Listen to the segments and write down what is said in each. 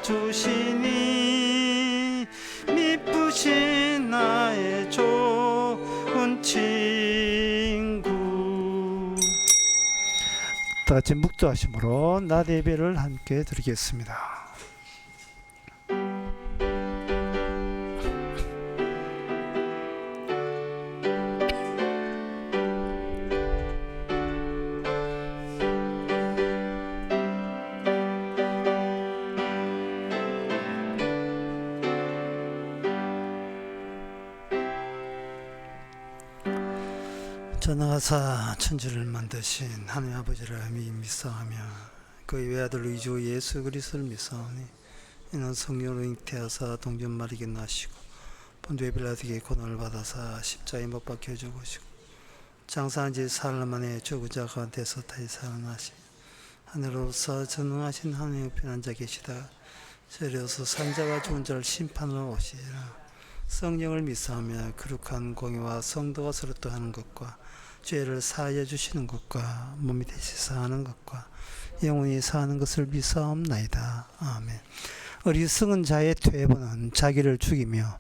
주시니 미쁘신 나의 좋은 친구. 다 같이 묵주하심으로 낮 예배를 함께 드리겠습니다. 전능하사 천지를 만드신 하나님 아버지를 믿사하며 그의 외아들 우리 주 예수 그리스도를 믿사오니 이는 성령으로 잉태하사 동전 마리게 나시고 본디오 빌라도에게 고난을 받아사 십자가에 못 박혀 죽으시고 장사한 지 사흘 만에 죽은 자 가운데서 다시 살아나시 하늘로서 전능하신 하나님의 편한 자 계시다 저리로서 산자와 죽은 자를 심판하러 오시리라. 성령을 믿사하며 거룩한 공의와 성도가 서로 또하는 것과 죄를 사하여 주시는 것과 몸이 되시사 하는 것과 영원히 사는 것을 믿사옵나이다. 아멘. 어리석은 자의 퇴보는 자기를 죽이며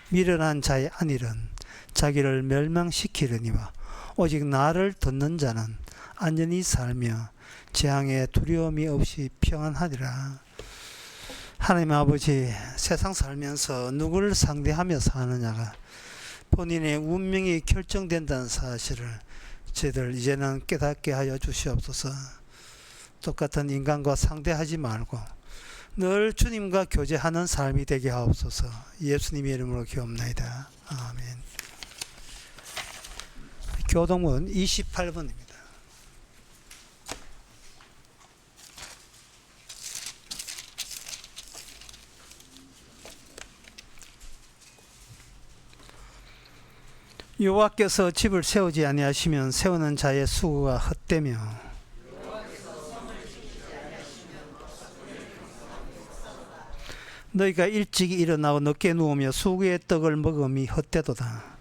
미련한 자의 안일은 자기를 멸망시키려니와 오직 나를 듣는 자는 안전히 살며 재앙에 두려움이 없이 평안하리라. 하나님 아버지, 세상 살면서 누구를 상대하며 사느냐가 본인의 운명이 결정된다는 사실을 저희들 이제는 깨닫게 하여 주시옵소서. 똑같은 인간과 상대하지 말고 늘 주님과 교제하는 삶이 되게 하옵소서. 예수님의 이름으로 기도합나이다. 아멘. 교동문 28번입니다. 여호와께서 집을 세우지 아니하시면 세우는 자의 수고가 헛되며 너희가 일찍 일어나고 늦게 누우며 수고의 떡을 먹음이 헛되도다.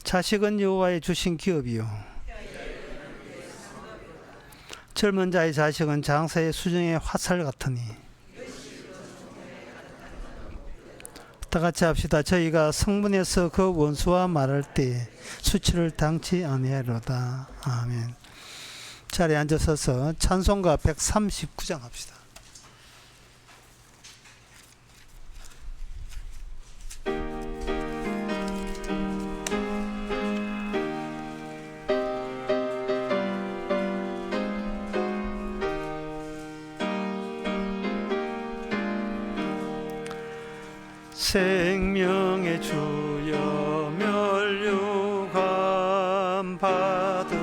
자식은 여호와의 주신 기업이요 젊은 자의 자식은 장사의 수정의 화살 같으니. 다 같이 합시다. 저희가 성문에서 그 원수와 말할 때 수치를 당치 아니하리로다. 아멘. 자리에 앉으셔서 찬송가 139장 합시다. 생명의 주여 멸류관 받으시옵소서.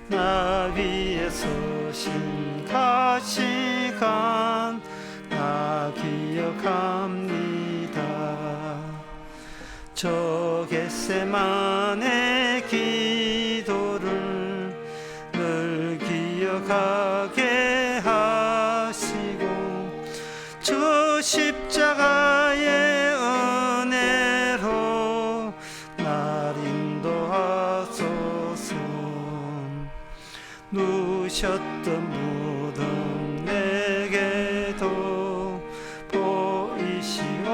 나비에 서신 가시간 나 기억합니다. 저 겟세마네 기도를 늘 기억하게 저 십자가의 은혜로 날 인도하소서. 누셨던 무덤 내게도 보이시옵소서.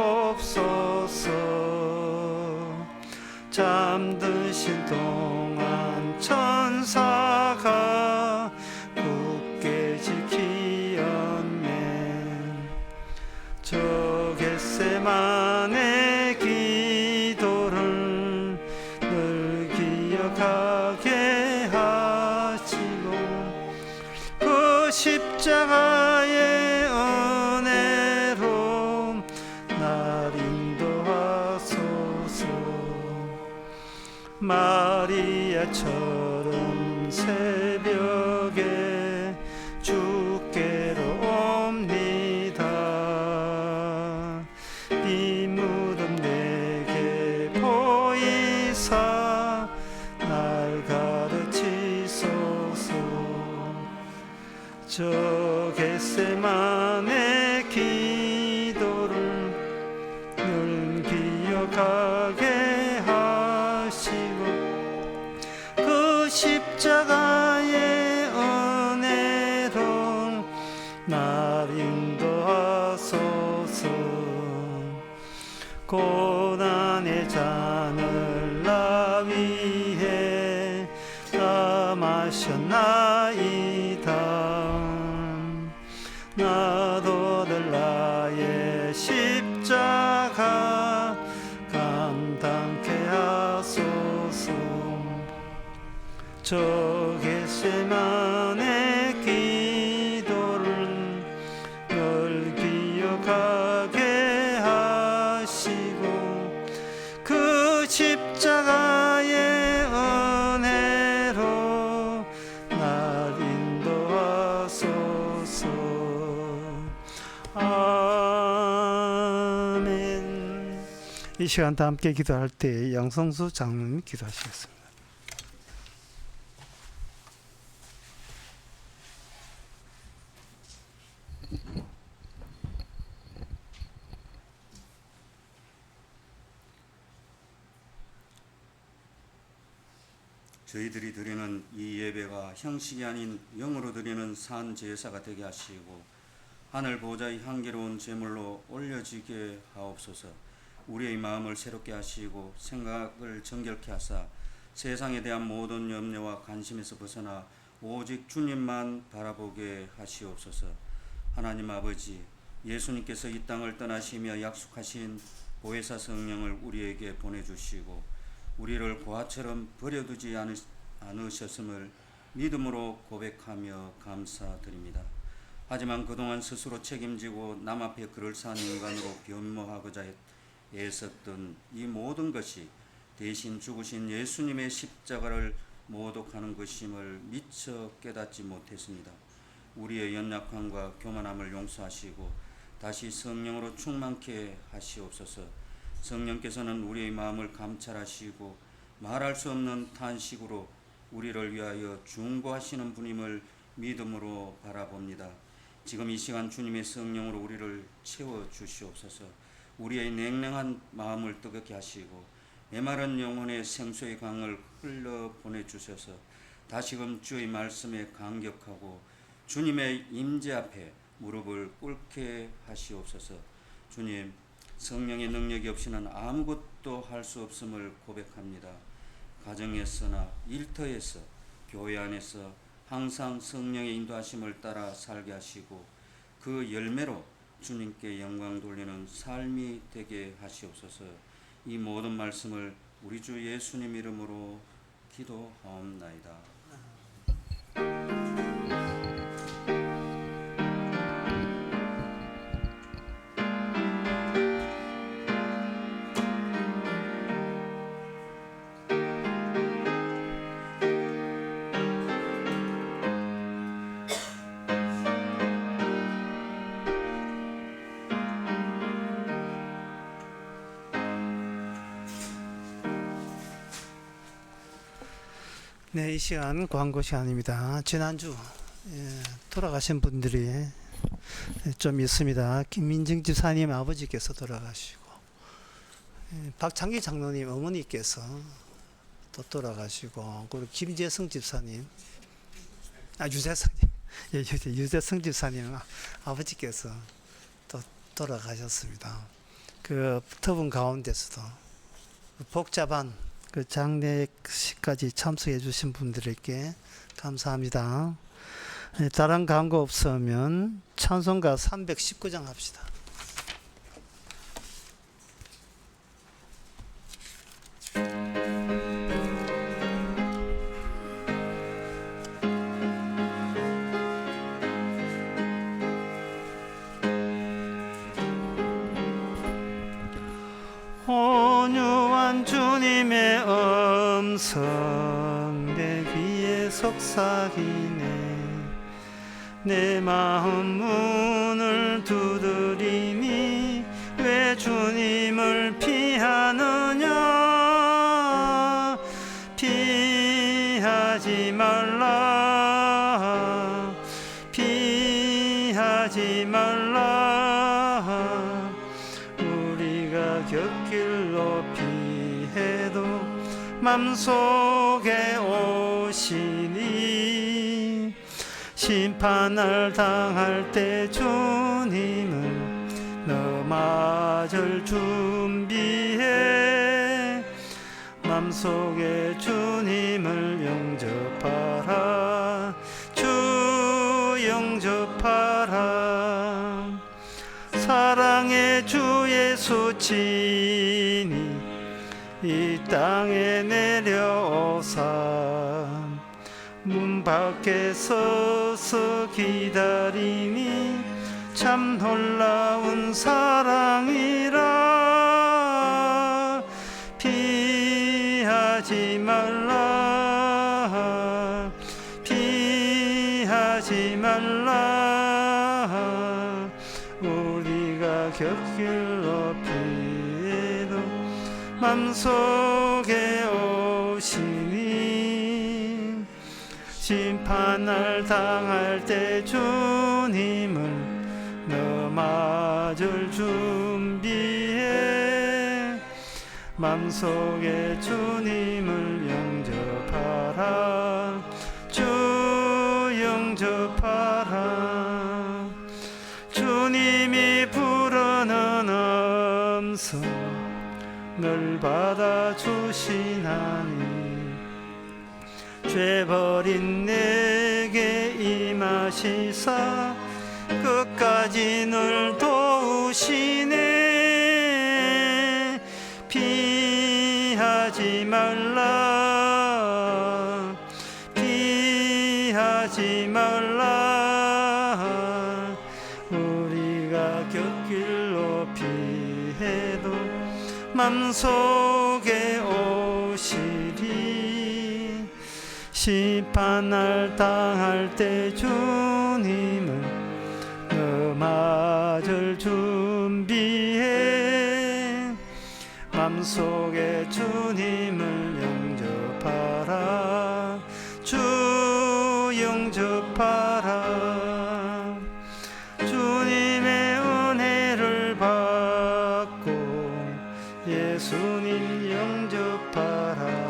잠드신 동안 천사가 굳게 지키었네. 저 겟세마네 기도를 늘 기억하게 하시고 그 십자가의 은혜로 날 인도하소서. 마리아처럼 새벽에 주께로 옵니다. 이 무덤 내게 보이사 날 가르치소서. 저 겟세마네 기도를 늘 기억하게 하시고 그 내 잔을 나 위해 다 마셨나이다. 나도 늘 나의 십자가 감당케 하소서. 저 겟세마네 기도를 늘 기억하게 하시고 그 십자가의 은혜로 날 인도하소서. 아멘. 이 시간 다 함께 기도할 때 양성수 장로님 기도하시겠습니다. 저희들이 드리는 이 예배가 형식이 아닌 영으로 드리는 산 제사가 되게 하시고 하늘 보좌의 향기로운 제물로 올려지게 하옵소서. 우리의 마음을 새롭게 하시고 생각을 정결케 하사 세상에 대한 모든 염려와 관심에서 벗어나 오직 주님만 바라보게 하시옵소서. 하나님 아버지, 예수님께서 이 땅을 떠나시며 약속하신 보혜사 성령을 우리에게 보내주시고 우리를 고아처럼 버려두지 않으셨음을 믿음으로 고백하며 감사드립니다. 하지만 그동안 스스로 책임지고 남 앞에 글을 산 인간으로 변모하고자 애썼던 이 모든 것이 대신 죽으신 예수님의 십자가를 모독하는 것임을 미처 깨닫지 못했습니다. 우리의 연약함과 교만함을 용서하시고 다시 성령으로 충만케 하시옵소서. 성령께서는 우리의 마음을 감찰하시고 말할 수 없는 탄식으로 우리를 위하여 중보하시는 분임을 믿음으로 바라봅니다. 지금 이 시간 주님의 성령으로 우리를 채워주시옵소서. 우리의 냉랭한 마음을 뜨겁게 하시고 메마른 영혼의 생수의 강을 흘러 보내주셔서 다시금 주의 말씀에 감격하고 주님의 임재 앞에 무릎을 꿇게 하시옵소서. 주님, 성령의 능력이 없이는 아무것도 할 수 없음을 고백합니다. 가정에서나 일터에서 교회 안에서 항상 성령의 인도하심을 따라 살게 하시고 그 열매로 주님께 영광 돌리는 삶이 되게 하시옵소서. 이 모든 말씀을 우리 주 예수님 이름으로 기도하옵나이다. 네, 이 시간 광고 시간입니다. 지난주 돌아가신 분들이 좀 있습니다. 김민정 집사님 아버지께서 돌아가시고 박창기 장로님 어머니께서 또 돌아가시고 그리고 김재성 집사님 유재성 집사님 아버지께서 또 돌아가셨습니다. 그 터분 가운데서도 복잡한 그 장례식까지 참석해 주신 분들에게 감사합니다. 다른 광고 없으면 찬송가 319장 합시다. 온유한 주님의 음성 내 귀에 속삭이네. 내 마음 문을 두드리니 왜 주님을 피하느냐. 피하지 말라, 피하지 말라. 우리가 곁길로 피해도 맘속에 오시니 심판을 당할 때 주님은 너 맞을 준비해. 맘속에 주님을 영접하라. 주 영접하라. 사랑의 주 예수 친히 이 땅에 내려오사 문 밖에 서서 기다리니 참 놀라운 사랑이라. 피하지 말라. 피하지 말라. 우리가 곁길로 피해도 맘속에 오시니 심판을 당할 때 주님을 너 맞을 준비해. 맘속에 주님을 영접하라. 주 영접하라. 주님이 부르는 음성 늘 받아주시나니 죄버린 내게 임하시사 끝까지 늘 도우시네. 피하지 말라. 피하지 말라. 우리가 곁길로 피해도 맘속에 오시리. 심판을 당할 때 주님을 너 맞을 준비해. 맘속에 주님을 영접하라. 주 영접하라. 주님의 은혜를 받고 예수님 영접하라.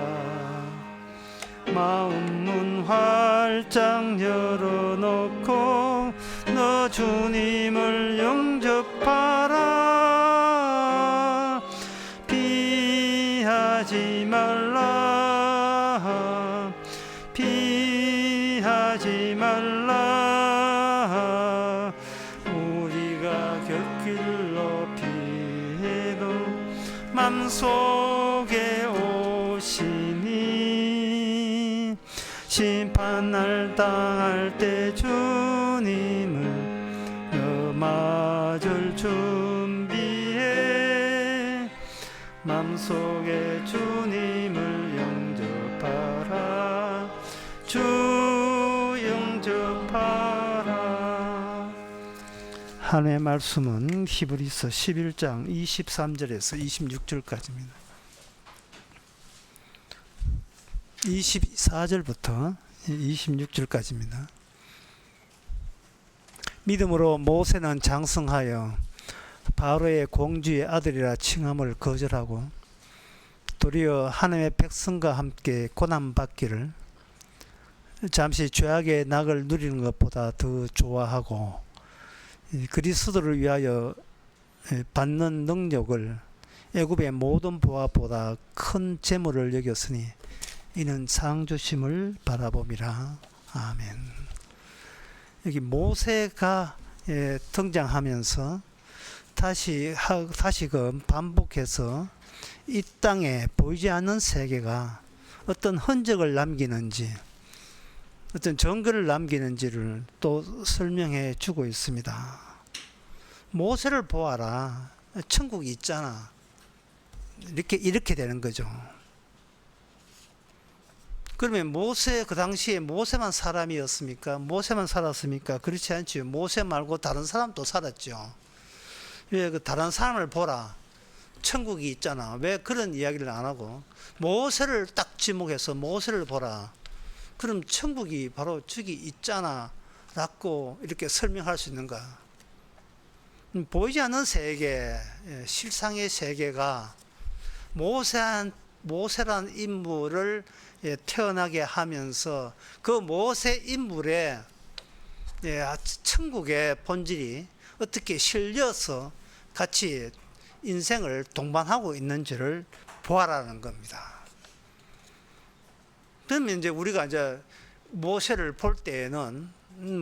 마음 문 활짝 열어놓고 너 주님을 영접하라. 피하지 말라. 피하지 말라. 우리가 곁길로 피해도 맘속에 오시니 심판을 당할 때 주님을 너 맞을 준비해. 맘속에 주님을 영접하라. 주 영접하라. 하나님의 말씀은 히브리서 11장 23절에서 26절까지입니다. 24절부터 26절까지입니다. 믿음으로 모세는 장성하여 바로의 공주의 아들이라 칭함을 거절하고 도리어 하나님의 백성과 함께 고난받기를 잠시 죄악의 낙을 누리는 것보다 더 좋아하고 그리스도를 위하여 받는 능력을 애굽의 모든 보화보다 큰 재물을 여겼으니 이는 상주심을 바라봄이라. 아멘. 여기 모세가 등장하면서 다시금 반복해서 이 땅에 보이지 않는 세계가 어떤 흔적을 남기는지 어떤 증거를 남기는지를 또 설명해 주고 있습니다. 모세를 보아라. 천국이 있잖아. 이렇게 되는 거죠. 그러면 모세, 그 당시에 모세만 사람이었습니까? 모세만 살았습니까? 그렇지 않죠. 모세 말고 다른 사람도 살았죠. 왜 그 다른 사람을 보라. 천국이 있잖아. 왜 그런 이야기를 안 하고 모세를 딱 지목해서 모세를 보라. 그럼 천국이 바로 저기 있잖아 라고 이렇게 설명할 수 있는가? 보이지 않는 세계, 실상의 세계가 모세란 인물을 태어나게 하면서 그 모세 인물의 천국의 본질이 어떻게 실려서 같이 인생을 동반하고 있는지를 보아라는 겁니다. 그러면 이제 우리가 이제 모세를 볼 때에는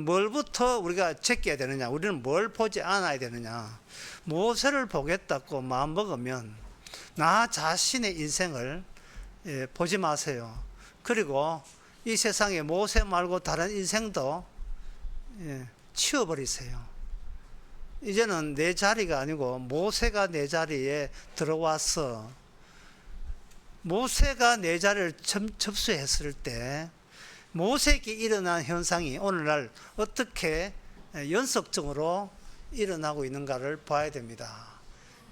뭘부터 우리가 제껴야 되느냐? 우리는 뭘 보지 않아야 되느냐? 모세를 보겠다고 마음먹으면 나 자신의 인생을 보지 마세요. 그리고 이 세상에 모세 말고 다른 인생도 치워버리세요. 이제는 내 자리가 아니고 모세가 내 자리에 들어와서 모세가 내 자리를 접수했을 때 모세에게 일어난 현상이 오늘날 어떻게 연속적으로 일어나고 있는가를 봐야 됩니다.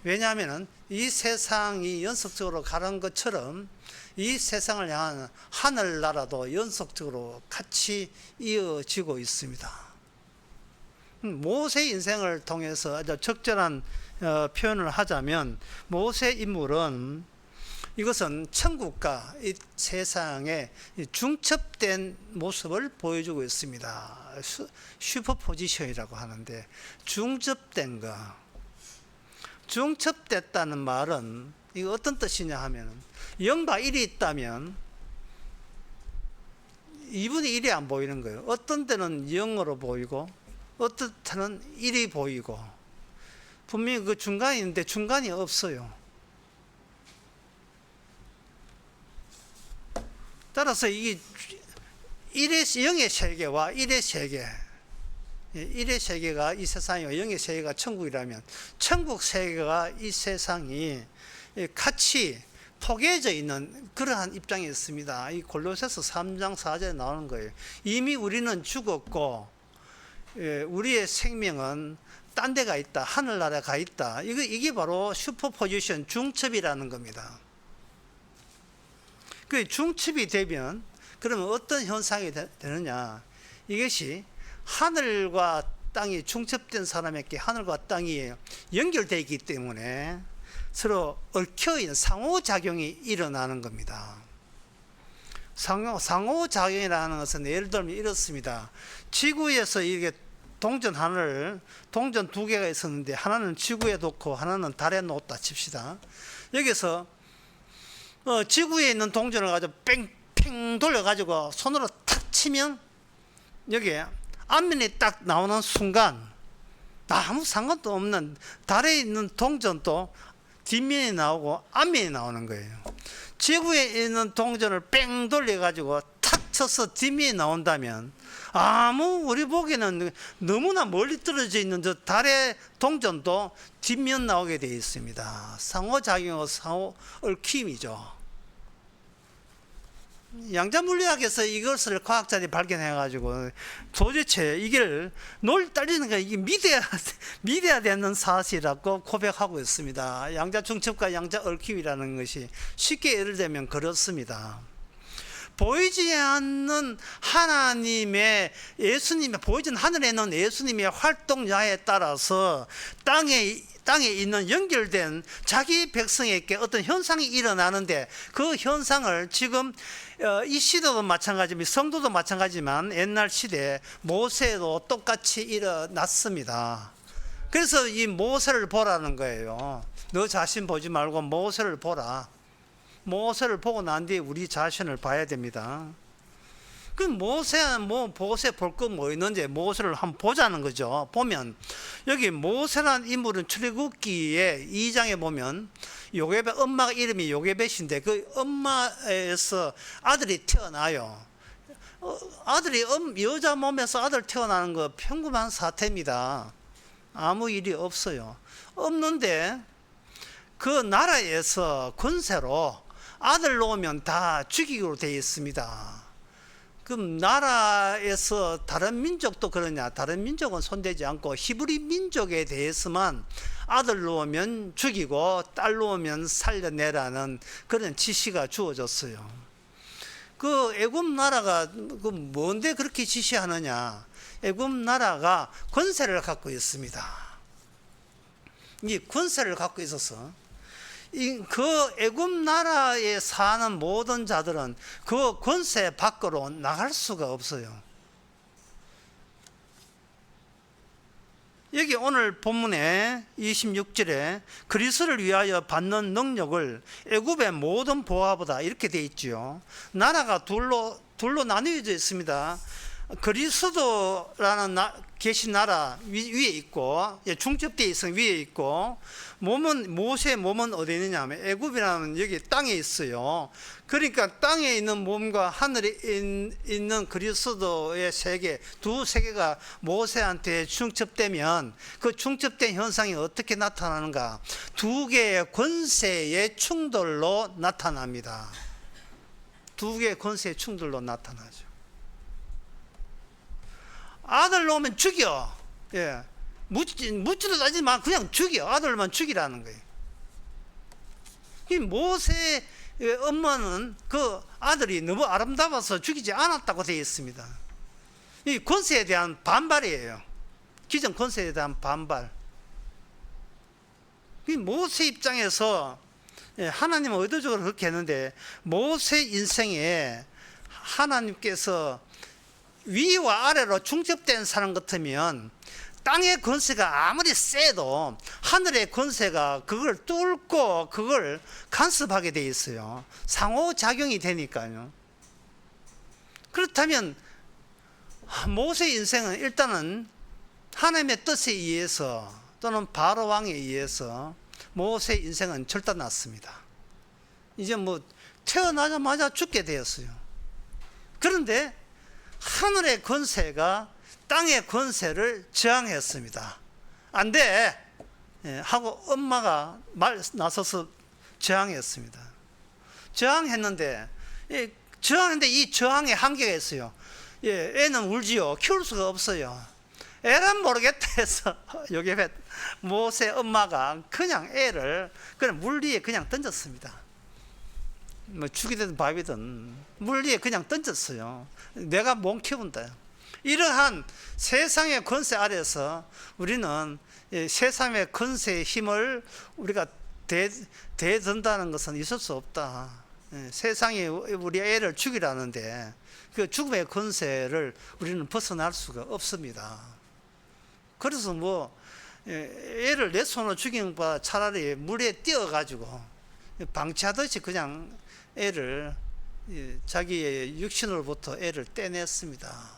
왜냐하면 이 세상이 연속적으로 가는 것처럼 이 세상을 향한 하늘나라도 연속적으로 같이 이어지고 있습니다. 모세 인생을 통해서 아주 적절한 표현을 하자면 모세 인물은 이것은 천국과 이 세상의 중첩된 모습을 보여주고 있습니다. 슈퍼포지션이라고 하는데 중첩된 거. 중첩됐다는 말은 이거 어떤 뜻이냐 하면 0과 1이 있다면 2분의 1이 안 보이는 거예요. 어떤 때는 0으로 보이고 어떤 때는 1이 보이고 분명히 그 중간이 있는데 중간이 없어요. 따라서 이게 0의 세계와 1의 세계, 1의 세계가 이 세상이고 0의 세계가 천국이라면 천국 세계가 이 세상이 같이 포개져 있는 그러한 입장이 있습니다. 이 골로새서 3장 4절에 나오는 거예요. 이미 우리는 죽었고 우리의 생명은 딴 데가 있다. 하늘나라에 가 있다. 이게 바로 슈퍼포지션 중첩이라는 겁니다. 그 중첩이 되면 그러면 어떤 현상이 되느냐? 이것이 하늘과 땅이 중첩된 사람에게 하늘과 땅이 연결되어 있기 때문에 서로 얽혀있는 상호작용이 일어나는 겁니다. 상호작용이라는 것은 예를 들면 이렇습니다. 지구에서 이게 동전 두 개가 있었는데 하나는 지구에 놓고 하나는 달에 놓았다 칩시다. 여기서 지구에 있는 동전을 가지고 뺑뺑 돌려가지고 손으로 탁 치면 여기에 앞면이 딱 나오는 순간 아무 상관도 없는 달에 있는 동전도 뒷면이 나오고 앞면이 나오는 거예요. 지구에 있는 동전을 뺑 돌려가지고 탁 쳐서 뒷면이 나온다면 우리 보기에는 너무나 멀리 떨어져 있는 저 달의 동전도 뒷면 나오게 되어 있습니다. 상호작용과 상호 얽힘이죠. 양자물리학에서 이것을 과학자들이 발견해가지고 도대체 이걸 논리 따지는 게 이게 믿어야 되는 사실이라고 고백하고 있습니다. 양자중첩과 양자얽힘이라는 것이 쉽게 예를 들면 그렇습니다. 보이지 않는 하나님의 예수님의 보이지 않는 하늘에 있는 예수님의 활동량에 따라서 땅에 있는 연결된 자기 백성에게 어떤 현상이 일어나는데 그 현상을 지금 이 시대도 마찬가지입니다. 성도도 마찬가지지만 옛날 시대에 모세도 똑같이 일어났습니다. 그래서 이 모세를 보라는 거예요. 너 자신 보지 말고 모세를 보라. 모세를 보고 난 뒤에 우리 자신을 봐야 됩니다. 그 모세 볼 거 뭐 있는지 모세를 한번 보자는 거죠. 보면 여기 모세라는 인물은 출애굽기에 2장에 보면 요게벳 엄마가 이름이 요게벳인데 그 엄마에서 아들이 태어나요. 여자 몸에서 아들 태어나는 거 평범한 사태입니다. 아무 일이 없어요. 없는데 그 나라에서 권세로 아들 놓으면 다 죽이기로 되어 있습니다. 그럼 나라에서 다른 민족도 그러냐? 다른 민족은 손대지 않고 히브리 민족에 대해서만 아들 놓으면 죽이고 딸 놓으면 살려내라는 그런 지시가 주어졌어요. 그 애굽 나라가 그 뭔데 그렇게 지시하느냐? 애굽 나라가 권세를 갖고 있습니다. 이 권세를 갖고 있어서 그 애굽 나라에 사는 모든 자들은 그 권세 밖으로 나갈 수가 없어요. 여기 오늘 본문에 26절에 그리스도를 위하여 받는 능력을 애굽의 모든 보화보다 이렇게 되어 있지요. 나라가 둘로 나뉘어져 있습니다. 그리스도라는 계신 나라 위에 있고, 중첩되어 있어 위에 있고, 모세의 몸은 어디 있느냐 하면 애굽이라는 여기 땅에 있어요. 그러니까 땅에 있는 몸과 하늘에 있는 그리스도의 세계, 두 세계가 모세한테 중첩되면 그 중첩된 현상이 어떻게 나타나는가? 두 개의 권세의 충돌로 나타납니다. 두 개의 권세의 충돌로 나타나죠. 아들 놓으면 죽여. 예. 묻지도 따지지 마. 그냥 죽여. 아들만 죽이라는 거예요. 이 모세의 엄마는 그 아들이 너무 아름다워서 죽이지 않았다고 되어 있습니다. 이 권세에 대한 반발이에요. 기존 권세에 대한 반발. 이 모세 입장에서 하나님은 의도적으로 그렇게 했는데, 모세 인생에 하나님께서 위와 아래로 중첩된 사람 같으면 땅의 권세가 아무리 세도 하늘의 권세가 그걸 뚫고 그걸 간섭하게 돼 있어요. 상호작용이 되니까요. 그렇다면 모세 인생은 일단은 하나님의 뜻에 의해서 또는 바로 왕에 의해서 모세 인생은 절단났습니다. 이제 뭐 태어나자마자 죽게 되었어요. 그런데 하늘의 권세가 땅의 권세를 저항했습니다. 안 돼! 하고 엄마가 나서서 저항했습니다. 저항했는데 이 저항에 한계가 있어요. 애는 울지요. 키울 수가 없어요. 애란 모르겠다 해서 여기 모세 엄마가 그냥 애를 그냥 물 위에 그냥 던졌습니다. 뭐 죽이든 밥이든 물 위에 그냥 던졌어요. 내가 못 키운다. 이러한 세상의 권세 아래서 우리는 세상의 권세의 힘을 우리가 대든다는 것은 있을 수 없다. 세상이 우리 애를 죽이라는데 그 죽음의 권세를 우리는 벗어날 수가 없습니다. 그래서 뭐 애를 내 손으로 죽이는 것보다 차라리 물에 띄어가지고 방치하듯이 그냥 애를 자기의 육신으로부터 애를 떼냈습니다.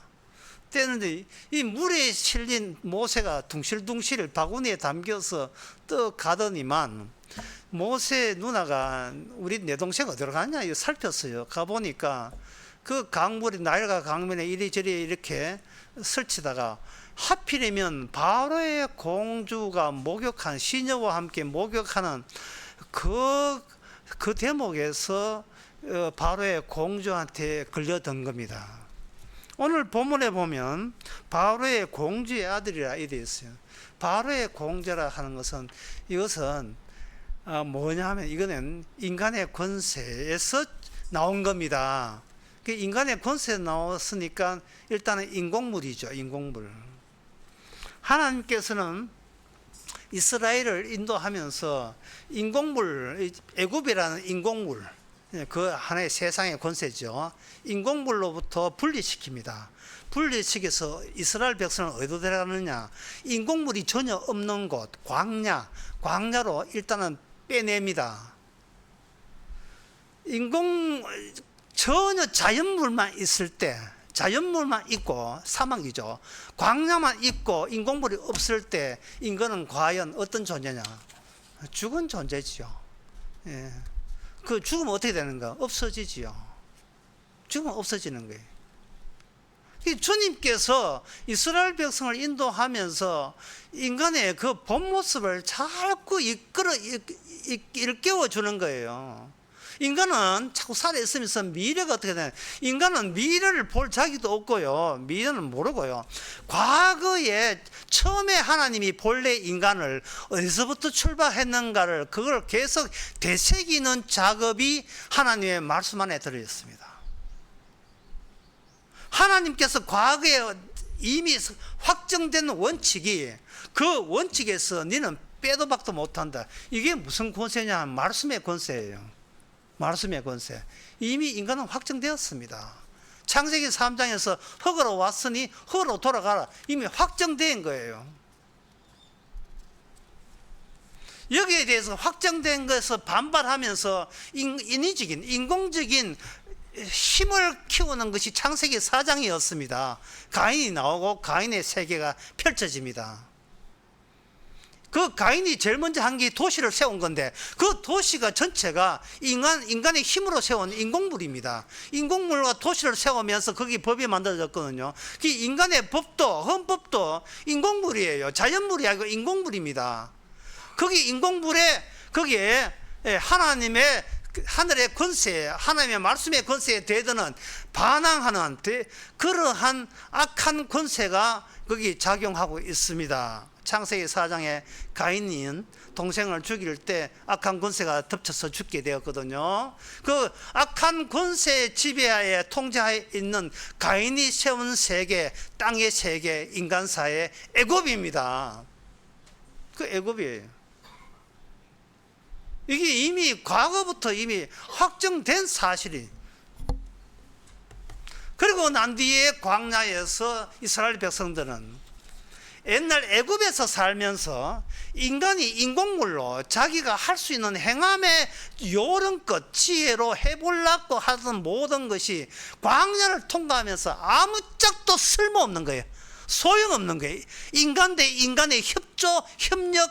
떼는데 이 물에 실린 모세가 둥실둥실 바구니에 담겨서 떠가더니만 모세 누나가 우리 내 동생 어디로 가냐 이거 살폈어요. 가보니까 그 강물이 나일강 강면에 이리저리 이렇게 설치다가 하필이면 바로의 공주가 목욕한 시녀와 함께 목욕하는 그 대목에서 바로의 공주한테 걸려든 겁니다. 오늘 본문에 보면 바로의 공주의 아들이라 이래 있어요. 바로의 공주라 하는 것은 이것은 뭐냐 하면 이거는 인간의 권세에서 나온 겁니다. 인간의 권세에서 나왔으니까 일단은 인공물이죠. 인공물. 하나님께서는 이스라엘을 인도하면서 인공물, 애굽이라는 인공물, 그 하나의 세상의 권세죠. 인공물로부터 분리시킵니다. 분리시켜서 이스라엘 백성을 어디로 데려가느냐? 인공물이 전혀 없는 곳, 광야로 일단은 빼냅니다. 전혀 자연물만 있을 때, 자연물만 있고 사막이죠. 광야만 있고 인공물이 없을 때 인간은 과연 어떤 존재냐? 죽은 존재지요. 예. 그 죽으면 어떻게 되는가? 없어지지요. 죽으면 없어지는 거예요. 주님께서 이스라엘 백성을 인도하면서 인간의 그 본 모습을 자꾸 일깨워 주는 거예요. 인간은 자꾸 살아있으면서 미래가 어떻게 되냐? 인간은 미래를 볼 자기도 없고요. 미래는 모르고요. 과거에 처음에 하나님이 본래 인간을 어디서부터 출발했는가를 그걸 계속 되새기는 작업이 하나님의 말씀 안에 들어있습니다. 하나님께서 과거에 이미 확정된 원칙이 그 원칙에서 너는 빼도 박도 못한다. 이게 무슨 권세냐? 말씀의 권세예요. 말씀의 권세. 이미 인간은 확정되었습니다. 창세기 3장에서 흙으로 왔으니 흙으로 돌아가라. 이미 확정된 거예요. 여기에 대해서 확정된 것에서 반발하면서 인위적인 인공적인 힘을 키우는 것이 창세기 4장이었습니다. 가인이 나오고 가인의 세계가 펼쳐집니다. 그 가인이 제일 먼저 한 게 도시를 세운 건데 그 도시가 전체가 인간의 힘으로 세운 인공물입니다. 인공물과 도시를 세우면서 거기 법이 만들어졌거든요. 그 인간의 법도 헌법도 인공물이에요. 자연물이 아니고 인공물입니다. 거기 인공물에 거기에 하나님의 하늘의 권세, 하나님의 말씀의 권세에 대드는 반항하는 그러한 악한 권세가 거기 작용하고 있습니다. 창세기 4장에 가인은 동생을 죽일 때 악한 권세가 덮쳐서 죽게 되었거든요. 그 악한 권세의 지배하에 통제하에 있는 가인이 세운 세계, 땅의 세계, 인간사의 애굽입니다. 그 애굽이에요. 이게 이미 과거부터 이미 확정된 사실이. 그리고 난 뒤에 광야에서 이스라엘 백성들은 옛날 애굽에서 살면서 인간이 인공물로 자기가 할 수 있는 행함의 요령껏 지혜로 해보려고 하던 모든 것이 광야를 통과하면서 아무짝도 쓸모없는 거예요. 소용없는 거예요. 인간 대 인간의 협조, 협력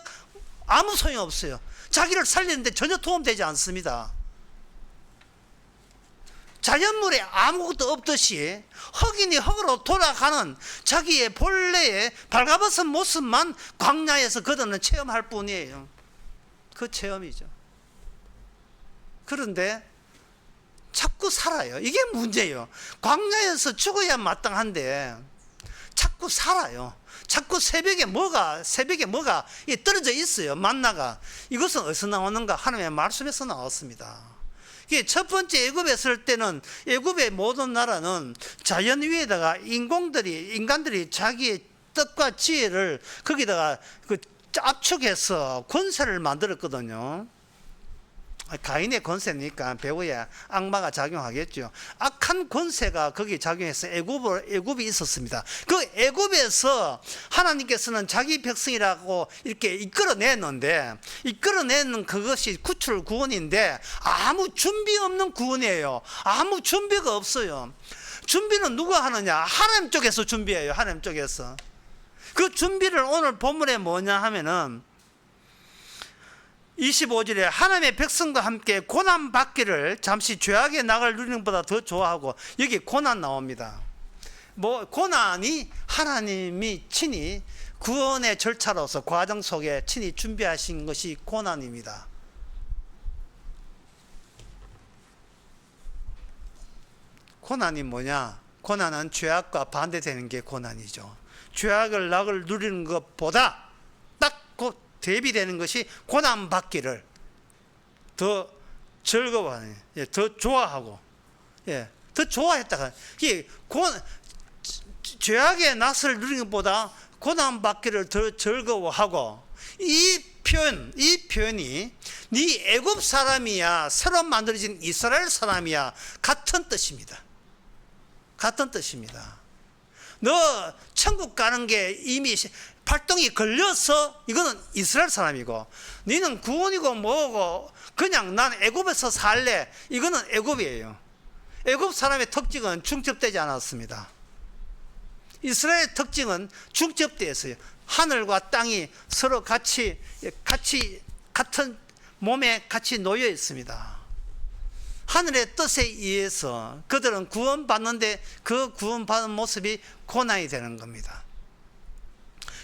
아무 소용없어요. 자기를 살리는데 전혀 도움되지 않습니다. 자연물에 아무것도 없듯이 흑인이 흑으로 돌아가는 자기의 본래의 발가벗은 모습만 광야에서 그들은 체험할 뿐이에요. 그 체험이죠. 그런데 자꾸 살아요. 이게 문제예요. 광야에서 죽어야 마땅한데 자꾸 살아요. 자꾸 새벽에 뭐가 떨어져 있어요. 만나가. 이것은 어디서 나오는가? 하나님의 말씀에서 나왔습니다. 이게 첫 번째 애굽에 있을 때는 애굽의 모든 나라는 자연 위에다가 인간들이 자기의 뜻과 지혜를 거기다가 압축해서 권세를 만들었거든요. 가인의 권세니까 배후에 악마가 작용하겠죠. 악한 권세가 거기 작용해서 애굽이 있었습니다. 그 애굽에서 하나님께서는 자기 백성이라고 이렇게 이끌어내는 그것이 구출 구원인데 아무 준비 없는 구원이에요. 아무 준비가 없어요. 준비는 누가 하느냐? 하나님 쪽에서 준비해요. 하나님 쪽에서. 그 준비를 오늘 본문에 뭐냐 하면은 25절에 하나님의 백성과 함께 고난 받기를 잠시 죄악의 낙을 누리는 것보다 더 좋아하고, 여기 고난 나옵니다. 고난이 하나님이 친히 구원의 절차로서 과정 속에 친히 준비하신 것이 고난입니다. 고난이 뭐냐? 고난은 죄악과 반대되는 게 고난이죠. 죄악을 낙을 누리는 것보다 대비되는 것이 고난 받기를 더 즐거워하는, 더 좋아하고, 더 좋아했다가, 죄악의 낯을 누리는 것보다 고난 받기를 더 즐거워하고, 이 표현이 네 애굽 사람이야, 새로 만들어진 이스라엘 사람이야, 같은 뜻입니다. 같은 뜻입니다. 너 천국 가는 게 이미 발동이 걸려서 이거는 이스라엘 사람이고, 너는 구원이고 뭐고 그냥 난 애굽에서 살래, 이거는 애굽이에요. 애굽 사람의 특징은 중첩되지 않았습니다. 이스라엘의 특징은 중첩되었어요. 하늘과 땅이 서로 같이 같은 몸에 같이 놓여 있습니다. 하늘의 뜻에 의해서 그들은 구원받는데 그 구원받은 모습이 고난이 되는 겁니다.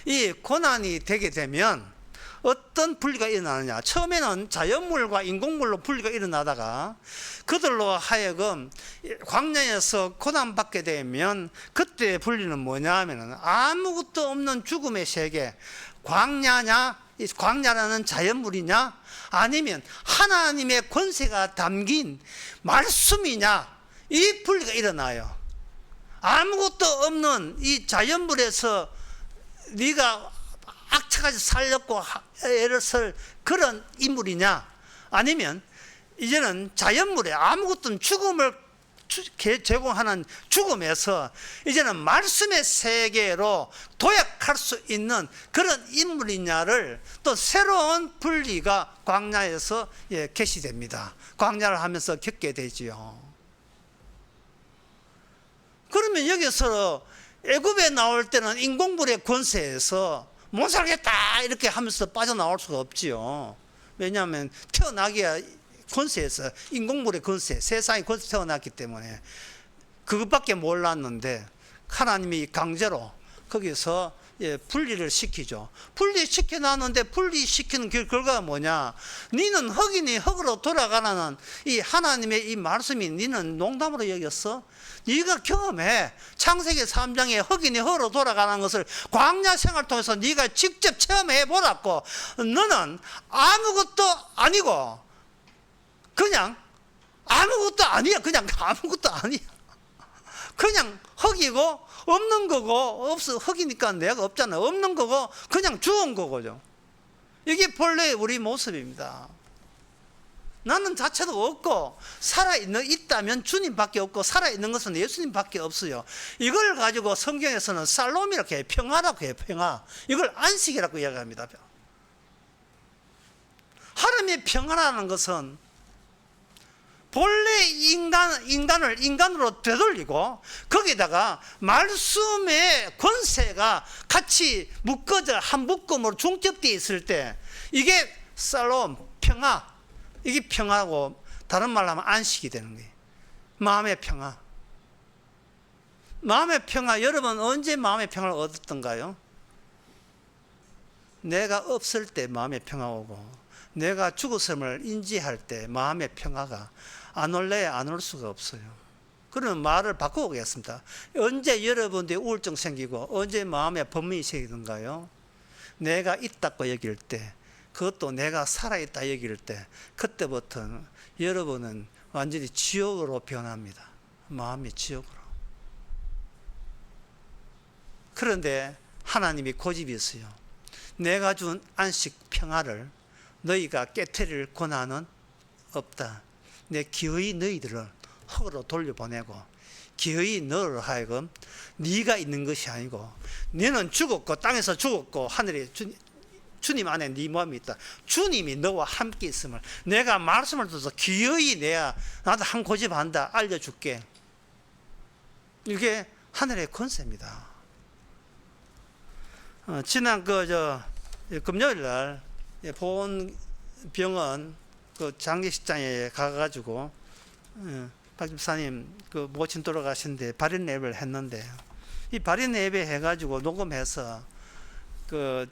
이 고난이 되게 되면 어떤 분리가 일어나느냐? 처음에는 자연물과 인공물로 분리가 일어나다가 그들로 하여금 광야에서 고난받게 되면 그때 분리는 뭐냐 하면 아무것도 없는 죽음의 세계, 광야라는 자연물이냐 아니면 하나님의 권세가 담긴 말씀이냐, 이 분리가 일어나요. 아무것도 없는 이 자연물에서 네가 악착같이 살렸고 애를 쓸 그런 인물이냐, 아니면 이제는 자연물에 아무것도 없는 제공하는 죽음에서 이제는 말씀의 세계로 도약할 수 있는 그런 인물이냐를 또 새로운 분리가 광야에서 계시됩니다. 광야를 하면서 겪게 되지요. 그러면 여기서 애굽에 나올 때는 인공불의 권세에서 못 살겠다 이렇게 하면서 빠져나올 수가 없지요. 왜냐하면 태어나기야 권세에서 인공불의 권세, 세상의 권세 태어났기 때문에 그것밖에 몰랐는데 하나님이 강제로 거기서 분리를 시키죠. 분리시켜 놨는데 분리시키는 결과가 뭐냐? 니는 흙이니 흙으로 돌아가라는 이 하나님의 이 말씀이 니는 농담으로 여겼어? 네가 경험해. 창세기 3장에 흙이니 흙으로 돌아가는 것을 광야 생활 통해서 네가 직접 체험해 보라고. 너는 아무것도 아니고 그냥 아무것도 아니야. 그냥 아무것도 아니야. 그냥 흙이고 없는 거고, 없어 흙이니까 내가 없잖아. 없는 거고 그냥 죽은 거고죠. 이게 본래 우리 모습입니다. 나는 자체도 없고 있다면 주님밖에 없고 살아있는 것은 예수님밖에 없어요. 이걸 가지고 성경에서는 살롬이라고 해요. 평화라고 해요. 평화. 이걸 안식이라고 이야기합니다. 하나님의 평화라는 것은 본래 인간을 인간으로 되돌리고 거기다가 말씀의 권세가 같이 묶어져 한 묶음으로 중첩되어 있을 때 이게 살롬, 평화. 이게 평화고 다른 말로 하면 안식이 되는 거예요. 마음의 평화. 마음의 평화. 여러분 언제 마음의 평화를 얻었던가요? 내가 없을 때 마음의 평화 오고 내가 죽었음을 인지할 때 마음의 평화가 안 올래 안 올 수가 없어요. 그러면 말을 바꿔보겠습니다. 언제 여러분들이 우울증 생기고 언제 마음에 번민이 생기던가요? 내가 있다고 여길 때, 그것도 내가 살아있다 여길 때, 그때부터 여러분은 완전히 지옥으로 변합니다. 마음이 지옥으로. 그런데 하나님이 고집이 있어요. 내가 준 안식 평화를 너희가 깨트릴 권한은 없다. 내 기어이 너희들을 흙으로 돌려보내고 기어이 너를 하여금 네가 있는 것이 아니고 너는 죽었고 땅에서 죽었고 하늘에 주님 안에 네 몸이 있다. 주님이 너와 함께 있음을 내가 말씀을 들어서 기어이 내가 나도 한 고집한다 알려줄게. 이게 하늘의 권세입니다. 지난 금요일 날 보건병원 장례식장에 가가지고 박 집사님 모친 돌아가신데 발인 예배를 했는데 이 발인 예배 해가지고 녹음해서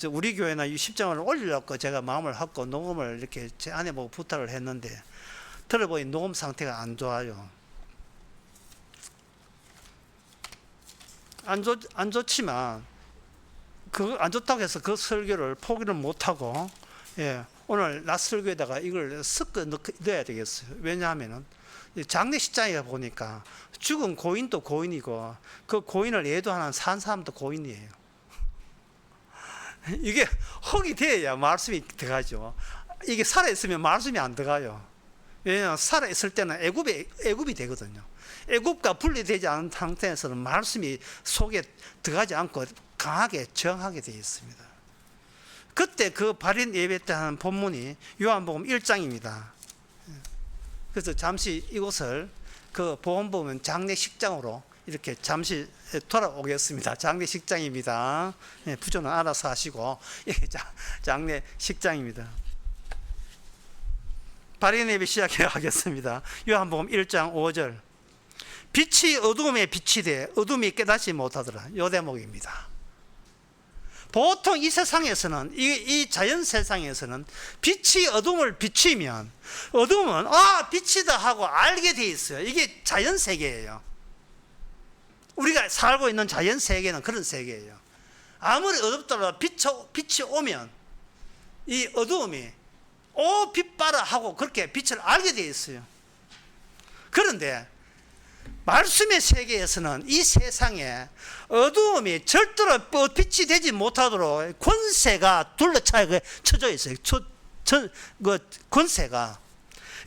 우리 교회나 이 십장을 올리려고 제가 마음을 갖고 녹음을 이렇게 제 아내 보고 부탁을 했는데 들어보니 녹음 상태가 안 좋아요. 안 좋지만 안 좋다고 해서 그 설교를 포기를 못하고 오늘 낮 설교에다가 이걸 섞어 넣어야 되겠어요. 왜냐하면은 장례식장에 보니까 죽은 고인도 고인이고 그 고인을 예도하는 산 사람도 고인이에요. 이게 흙이 돼야 말씀이 들어가죠. 이게 살아있으면 말씀이 안 들어가요. 왜냐하면 살아있을 때는 애굽이 되거든요. 애굽과 분리되지 않은 상태에서는 말씀이 속에 들어가지 않고 강하게 정하게 되어 있습니다. 그때 그 발인 예배 때 하는 본문이 요한복음 1장입니다. 그래서 잠시 이곳을 보면 장례식장으로 이렇게 잠시 돌아오겠습니다. 장례식장입니다. 부조는 알아서 하시고 이게 장례식장입니다. 발인 예배 시작하겠습니다. 요한복음 1장 5절. 빛이 어둠에 빛이 돼 어둠이 깨닫지 못하더라. 요 대목입니다. 보통 이 세상에서는 이 자연 세상에서는 빛이 어둠을 비추면 어둠은 빛이다 하고 알게 돼 있어요. 이게 자연 세계예요. 우리가 살고 있는 자연 세계는 그런 세계예요. 아무리 어둡더라도 빛이 오면 이 어두움이 빛 봐라 하고 그렇게 빛을 알게 돼 있어요. 그런데 말씀의 세계에서는 이 세상에 어두움이 절대로 빛이 되지 못하도록 권세가 둘러쳐져 있어요. 권세가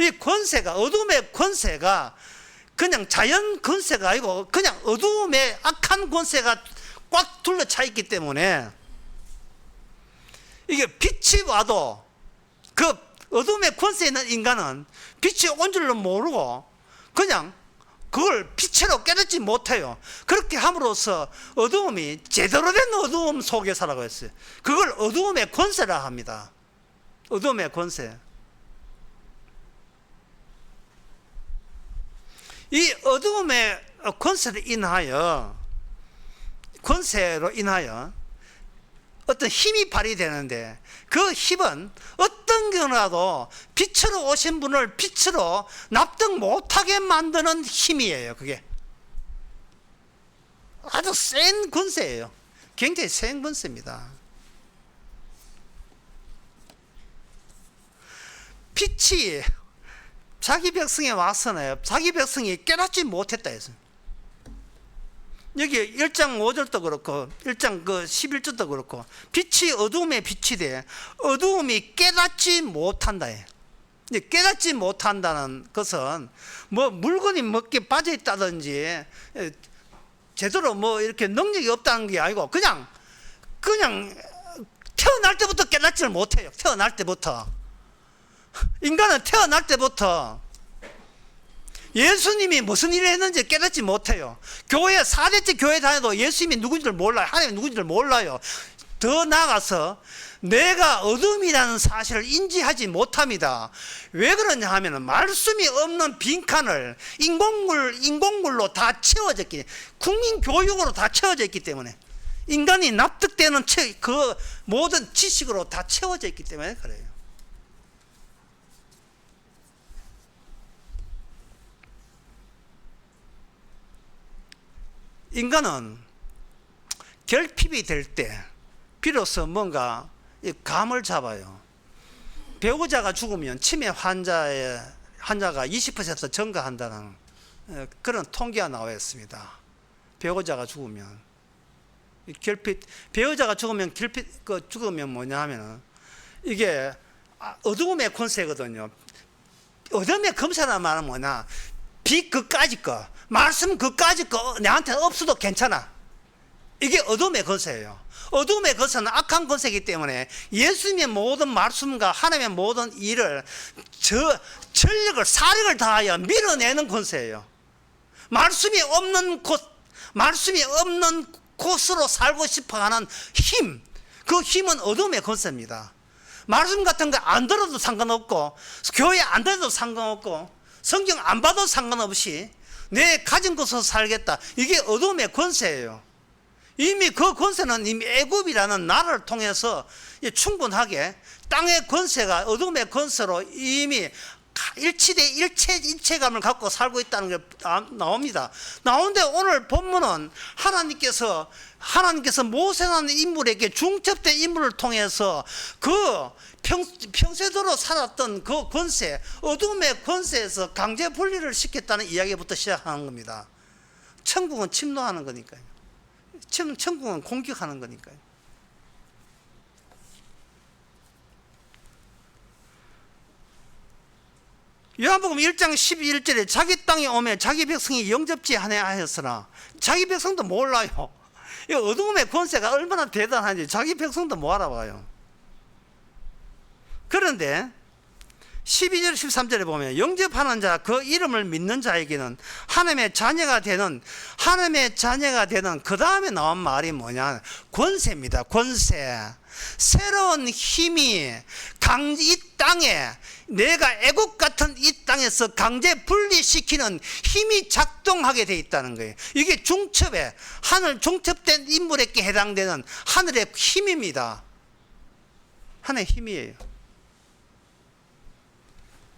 이 권세가 어둠의 권세가 그냥 자연 권세가 아니고 그냥 어두움의 악한 권세가 꽉 둘러차 있기 때문에 이게 빛이 와도 그 어둠의 권세에 있는 인간은 빛이 온 줄로 모르고 그냥 그걸 빛으로 깨닫지 못해요. 그렇게 함으로써 어두움이 제대로 된 어두움 속에 살아가고 있어요. 그걸 어두움의 권세라 합니다. 어두움의 권세. 이 어두움의 권세로 인하여 어떤 힘이 발휘되는데 그 힘은 어떤 경우라도 빛으로 오신 분을 빛으로 납득 못하게 만드는 힘이에요. 그게 아주 센 권세예요. 굉장히 센 권세입니다. 빛이 자기 백성에 와서는 자기 백성이 깨닫지 못했다 해서 여기 1장 5절도 그렇고 1장 11절도 그렇고 빛이 어두움에 빛이 돼 어두움이 깨닫지 못한다 해. 깨닫지 못한다는 것은 뭐 물건이 몇개 빠져 있다든지 제대로 뭐 이렇게 능력이 없다는 게 아니고 그냥 태어날 때부터 깨닫지를 못해요. 태어날 때부터 인간은 태어날 때부터 예수님이 무슨 일을 했는지 깨닫지 못해요. 교회 4대째 교회 다녀도 예수님이 누군지를 몰라요. 하나님이 누군지를 몰라요. 더 나아가서 내가 어둠이라는 사실을 인지하지 못합니다. 왜 그러냐 하면 말씀이 없는 빈칸을 인공물로 다 채워졌기 때문에 국민교육으로 다 채워져 있기 때문에 인간이 납득되는 그 모든 지식으로 다 채워져 있기 때문에 그래요. 인간은 결핍이 될 때 비로소 뭔가 감을 잡아요. 배우자가 죽으면 치매 환자가 20% 증가한다는 그런 통계가 나와 있습니다. 배우자가 죽으면 배우자가 죽으면 뭐냐 하면은 이게 어두움의 권세거든요. 어둠의 검사란 말은 뭐냐? 빛 그까짓 거, 말씀 그까짓 거 내한테 없어도 괜찮아. 이게 어둠의 권세예요. 어둠의 권세는 악한 권세이기 때문에 예수님의 모든 말씀과 하나님의 모든 일을 전력을 사력을 다하여 밀어내는 권세예요. 말씀이 없는 곳으로 살고 싶어하는 힘, 그 힘은 어둠의 권세입니다. 말씀 같은 거 안 들어도 상관없고 교회 안 들어도 상관없고 성경 안 봐도 상관없이 내 가진 것으로 살겠다. 이게 어둠의 권세예요. 이미 그 권세는 이미 애굽이라는 나라를 통해서 충분하게 땅의 권세가 어둠의 권세로 이미 일체감을 갖고 살고 있다는 게 나옵니다. 나오는데 오늘 본문은 하나님께서 모세라는 인물에게 중첩된 인물을 통해서 그 평세도로 살았던 그 권세, 어둠의 권세에서 강제 분리를 시켰다는 이야기부터 시작하는 겁니다. 천국은 침노하는 거니까요. 천국은 공격하는 거니까요. 요한복음 1장 11절에 자기 땅에 오면 자기 백성이 영접지 하냐 하였으나 자기 백성도 몰라요. 이 어둠의 권세가 얼마나 대단한지 자기 백성도 못 알아봐요. 그런데 12절 13절에 보면 영접하는 자 그 이름을 믿는 자에게는 하나님의 자녀가 되는 그 다음에 나온 말이 뭐냐, 권세입니다. 권세. 새로운 힘이 이 땅에 내가 애국 같은 이 땅에서 강제 분리시키는 힘이 작동하게 돼 있다는 거예요. 이게 중첩에 하늘 중첩된 인물에게 해당되는 하늘의 힘입니다. 하늘의 힘이에요.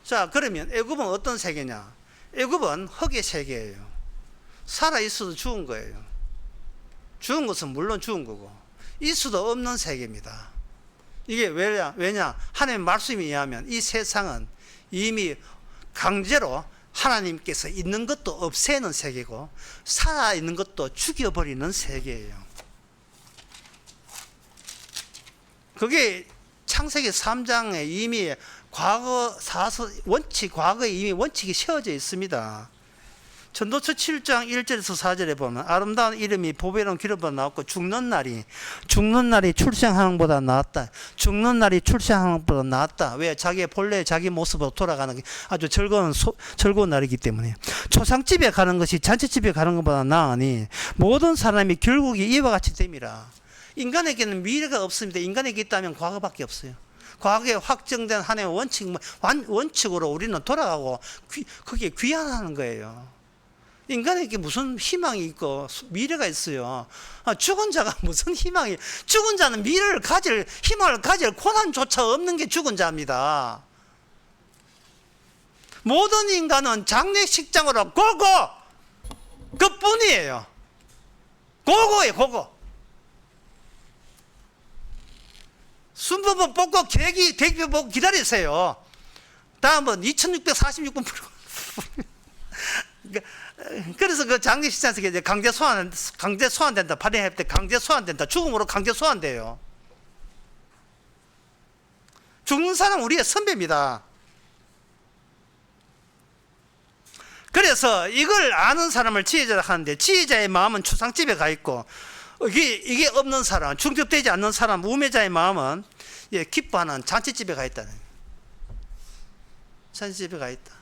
자, 그러면 애굽은 어떤 세계냐? 애굽은 흙의 세계예요. 살아있어도 죽은 거예요. 죽은 것은 물론 죽은 거고 있을 수도 없는 세계입니다. 이게 왜냐? 하나님의 말씀에 의하면 이 세상은 이미 강제로 하나님께서 있는 것도 없애는 세계고 살아있는 것도 죽여버리는 세계예요. 그게 창세기 3장에 이미 과거에 이미 원칙이 세워져 있습니다. 전도서 7장 1절에서 4절에 보면 아름다운 이름이 보배로운 기름보다 나왔고 죽는 날이 출생하는 것보다 나았다. 죽는 날이 출생하는 것보다 나았다. 왜? 자기의 본래 자기 모습으로 돌아가는 게 아주 즐거운 날이기 때문에. 초상집에 가는 것이 잔치집에 가는 것보다 나으니 모든 사람이 결국이 이와 같이 됨이라. 인간에게는 미래가 없습니다. 인간에게 있다면 과거밖에 없어요. 과거에 확정된 하나의 원칙으로 우리는 돌아가고 그게 귀환하는 거예요. 인간에게 무슨 희망이 있고 미래가 있어요. 죽은 자가 무슨 희망이, 죽은 자는 미래를 가질, 희망을 가질 고난조차 없는 게 죽은 자입니다. 모든 인간은 장례식장으로 고고! 그뿐이에요. 고고예요, 고고. 순번번 뽑고 대기표 보고 기다리세요. 다음은 2646번 그래서 그 장례식장에서 이제 강제 소환된다. 발행할 때 강제 소환된다. 죽음으로 강제 소환돼요. 죽는 사람 우리의 선배입니다. 그래서 이걸 아는 사람을 지혜자라 하는데, 지혜자의 마음은 추상집에 가 있고, 이게 없는 사람, 중첩되지 않는 사람, 우매자의 마음은 기뻐하는 잔치집에 가 있다는 거예요. 잔치집에 가 있다.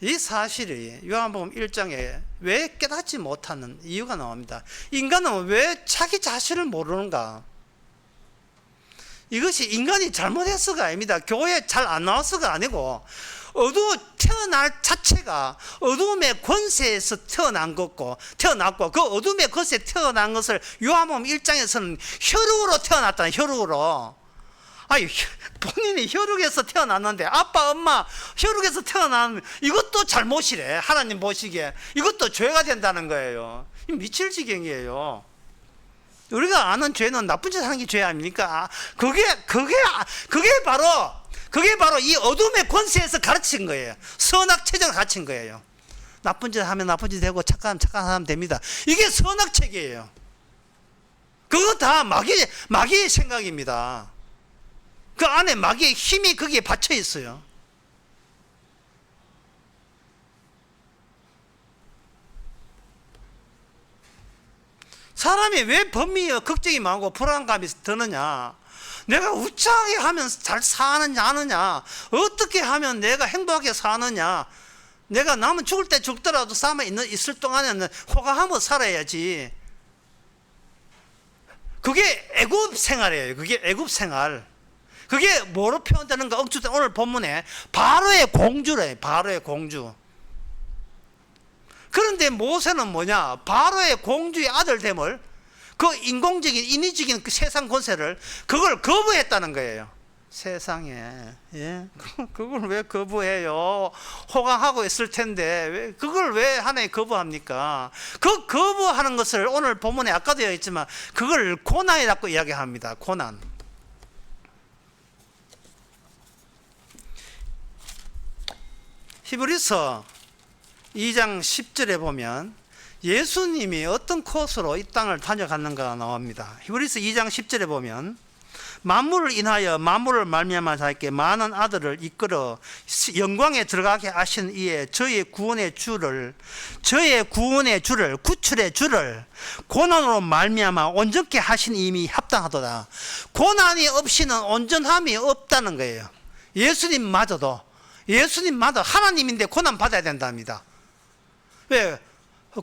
이 사실이 요한복음 1장에 왜 깨닫지 못하는 이유가 나옵니다. 인간은 왜 자기 자신을 모르는가? 이것이 인간이 잘못해서가 아닙니다. 교회에 잘 안 나와서가 아니고, 태어날 자체가 어둠의 권세에서 태어났고, 그 어둠의 권세에 태어난 것을 요한복음 1장에서는 혈육으로 태어났다. 혈육으로. 아니, 본인이 혈육에서 태어났는데, 아빠 엄마 혈육에서 태어난 이것도 잘못이래. 하나님 보시기에 이것도 죄가 된다는 거예요. 미칠 지경이에요. 우리가 아는 죄는 나쁜 짓 하는 게 죄 아닙니까? 그게 바로 이 어둠의 권세에서 가르친 거예요. 선악체제를 가르친 거예요. 나쁜 짓 하면 나쁜 짓 되고 착한 사람 됩니다. 이게 선악체계예요. 그거 다 마귀의 생각입니다. 그 안에 마귀의 힘이 거기에 받쳐 있어요. 사람이 왜 범위에 걱정이 많고 불안감이 드느냐? 내가 우짜하게 하면 잘 사느냐 아느냐? 어떻게 하면 내가 행복하게 사느냐? 내가 남은 죽을 때 죽더라도 있을 동안에는 호강하며 살아야지. 그게 애굽 생활이에요. 그게 애굽 생활. 그게 뭐로 표현되는가? 오늘 본문에 바로의 공주래. 바로의 공주. 그런데 모세는 뭐냐? 바로의 공주의 아들됨을, 그 인공적인 인위적인 그 세상 권세를, 그걸 거부했다는 거예요. 세상에, 예? 그걸 왜 거부해요? 호강하고 있을 텐데 그걸 왜 하나님 거부합니까? 그 거부하는 것을 오늘 본문에 아까도 얘기했지만 그걸 고난이라고 이야기합니다. 고난. 히브리서 2장 10절에 보면 예수님이 어떤 코스로 이 땅을 다녀갔는가가 나옵니다. 히브리서 2장 10절에 보면 만물을 인하여 만물을 말미암아 자기께 많은 아들을 이끌어 영광에 들어가게 하신 이에 저의 구원의 주를 구출의 주를 고난으로 말미암아 온전케 하신 이미 합당하도다. 고난이 없이는 온전함이 없다는 거예요. 예수님마저 하나님인데 고난 받아야 된답니다. 왜?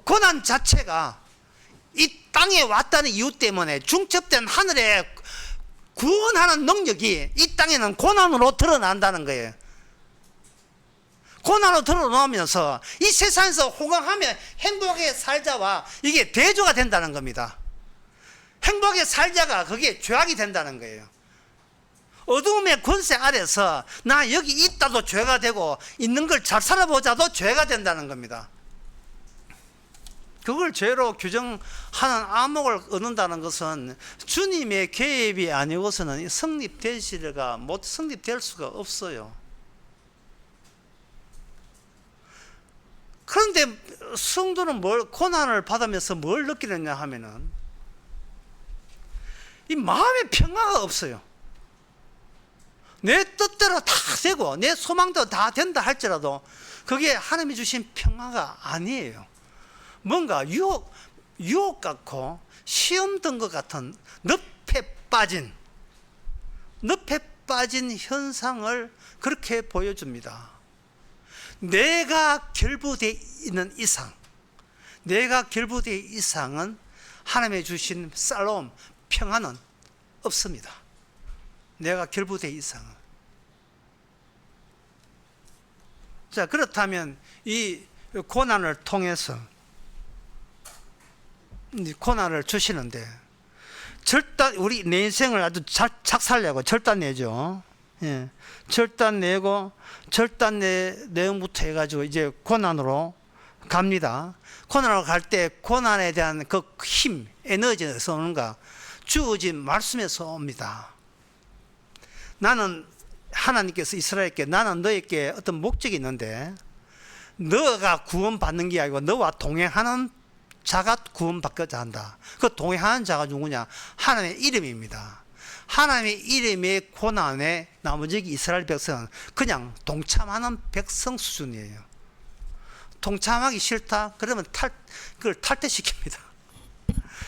고난 자체가 이 땅에 왔다는 이유 때문에 중첩된 하늘의 구원하는 능력이 이 땅에는 고난으로 드러난다는 거예요. 고난으로 드러나면서 이 세상에서 호강하며 행복하게 살자와 이게 대조가 된다는 겁니다. 행복하게 살자가 그게 죄악이 된다는 거예요. 어두움의 권세 아래서 나 여기 있다도 죄가 되고 있는 걸 잘 살아보자도 죄가 된다는 겁니다. 그걸 죄로 규정하는 암흑을 얻는다는 것은 주님의 개입이 아니고서는 성립될 수가 없어요. 그런데 성도는 고난을 받으면서 뭘 느끼느냐 하면은 이 마음의 평화가 없어요. 내 뜻대로 다 되고 내 소망도 다 된다 할지라도 그게 하나님이 주신 평화가 아니에요. 뭔가 유혹 같고 시험 든 것 같은 늪에 빠진 현상을 그렇게 보여줍니다. 내가 결부되어 있는 이상은 하나님의 주신 살롬, 평안은 없습니다. 내가 결부되어 이상은. 자, 그렇다면 이 고난을 통해서 고난을 주시는데 우리 내 인생을 아주 작살내고 절단내죠. 예. 절단내고 내용부터 해가지고 이제 고난으로 갑니다. 고난으로 갈 때 고난에 대한 그 힘, 에너지에서 오는가? 주어진 말씀에서 옵니다. 나는 하나님께서 이스라엘께 나는 너에게 어떤 목적이 있는데 너가 구원받는 게 아니고 너와 동행하는 자가 구원받고자 한다. 그 동행하는 자가 누구냐? 하나님의 이름입니다. 하나님의 이름의 고난에 나머지 이스라엘 백성은 그냥 동참하는 백성 수준이에요. 동참하기 싫다? 그러면 그걸 탈퇴시킵니다.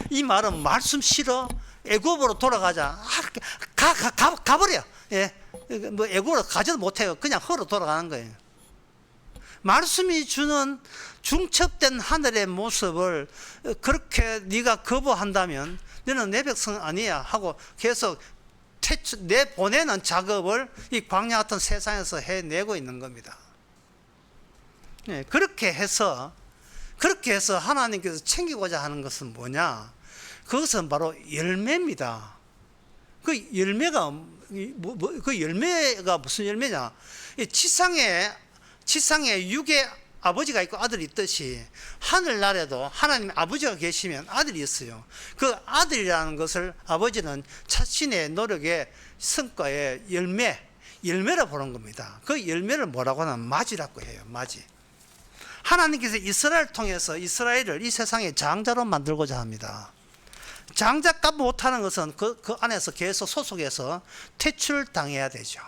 이 말은 말씀 싫어? 애굽으로 돌아가자. 가버려. 예. 뭐 애굽으로 가지도 못해요. 그냥 허로 돌아가는 거예요. 말씀이 주는 중첩된 하늘의 모습을 그렇게 네가 거부한다면 너는 내 백성 아니야 하고 계속 내보내는 작업을 이 광야 같은 세상에서 해내고 있는 겁니다. 네, 그렇게 해서 하나님께서 챙기고자 하는 것은 뭐냐? 그것은 바로 열매입니다. 그 열매가 무슨 열매냐? 지상에 육의 아버지가 있고 아들이 있듯이 하늘나라에도 하나님 아버지가 계시면 아들이 있어요. 그 아들이라는 것을 아버지는 자신의 노력의 성과의 열매를 보는 겁니다. 그 열매를 뭐라고 하면 맞이라고 해요. 맞이. 하나님께서 이스라엘을 통해서 이스라엘을 이 세상의 장자로 만들고자 합니다. 장자값 못하는 것은 그 안에서 계속 소속해서 퇴출당해야 되죠.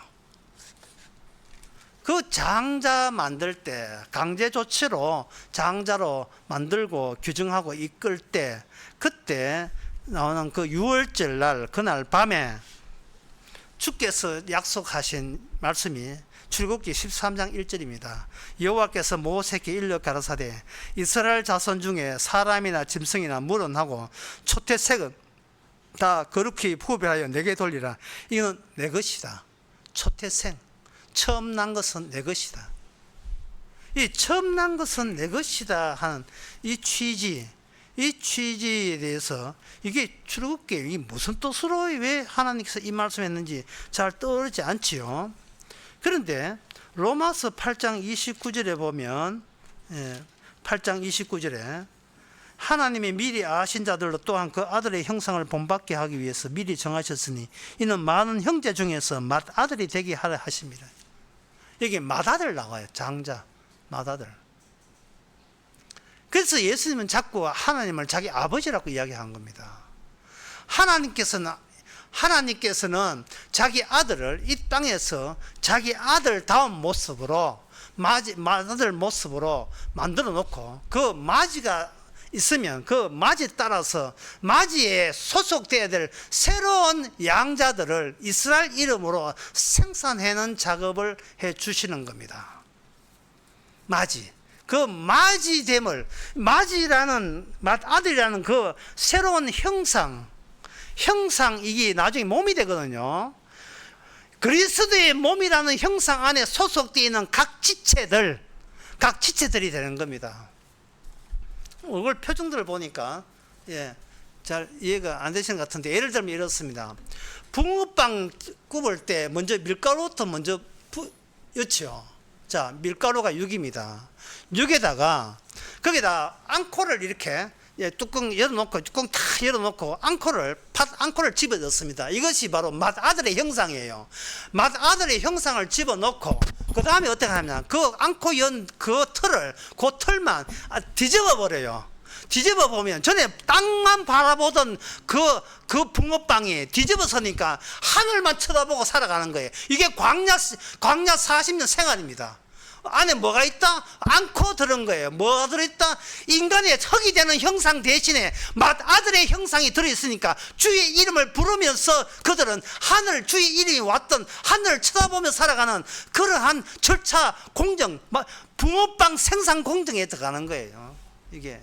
그 장자 만들 때 강제 조치로 장자로 만들고 규정하고 이끌 때 그때 나오는 그 유월절 날 그날 밤에 주께서 약속하신 말씀이 출애굽기 13장 1절입니다. 여호와께서 모세에게 일러 가라사대 이스라엘 자손 중에 사람이나 짐승이나 물은 하고 초태색은 다 거룩히 구별하여 내게 돌리라. 이건 내 것이다. 초태생 처음 난 것은 내 것이다. 이 처음 난 것은 내 것이다 하는 이 취지에 대해서 이게 출애굽기 이게 무슨 뜻으로 왜 하나님께서 이 말씀했는지 잘 떠오르지 않지요. 그런데 로마서 8장 29절에 보면 8장 29절에 하나님이 미리 아신 자들로 또한 그 아들의 형상을 본받게 하기 위해서 미리 정하셨으니 이는 많은 형제 중에서 맏아들이 되게 하려 하십니다. 여기 맏아들 나와요. 장자, 맏아들. 그래서 예수님은 자꾸 하나님을 자기 아버지라고 이야기한 겁니다. 하나님께서는 자기 아들을 이 땅에서 자기 아들다운 모습으로 맏아들 모습으로 만들어 놓고 그 맏이가 있으면 그 맏에 따라서 맏에 소속되어야 될 새로운 양자들을 이스라엘 이름으로 생산해내는 작업을 해 주시는 겁니다. 맏이. 그 맏이됨을 맏아들이라는 그 새로운 형상 이게 나중에 몸이 되거든요. 그리스도의 몸이라는 형상 안에 소속되어 있는 각 지체들이 되는 겁니다. 얼굴 표정들을 보니까 잘 이해가 안 되시는 것 같은데 예를 들면 이렇습니다. 붕어빵 굽을 때 먼저 밀가루부터 먼저 였죠. 자, 밀가루가 6입니다. 6에다가 거기다 앙코를 이렇게 뚜껑 열어놓고 뚜껑 탁 열어놓고 앙코를 집어 넣습니다. 이것이 바로 맏아들의 형상이에요. 맏아들의 형상을 집어넣고 그 다음에 어떻게 하냐면 그 앙코 연 그 털만 뒤집어 버려요. 뒤집어 보면 전에 땅만 바라보던 그 붕어빵이 뒤집어서니까 하늘만 쳐다보고 살아가는 거예요. 이게 광야 40년 생활입니다. 안에 뭐가 있다? 않고 들은 거예요. 뭐가 들어있다? 인간의 흙이 되는 형상 대신에 아들의 형상이 들어있으니까 주의 이름을 부르면서 그들은 하늘, 주의 이름이 왔던 하늘을 쳐다보며 살아가는 그러한 절차 공정, 붕어빵 생산 공정에 들어가는 거예요. 이게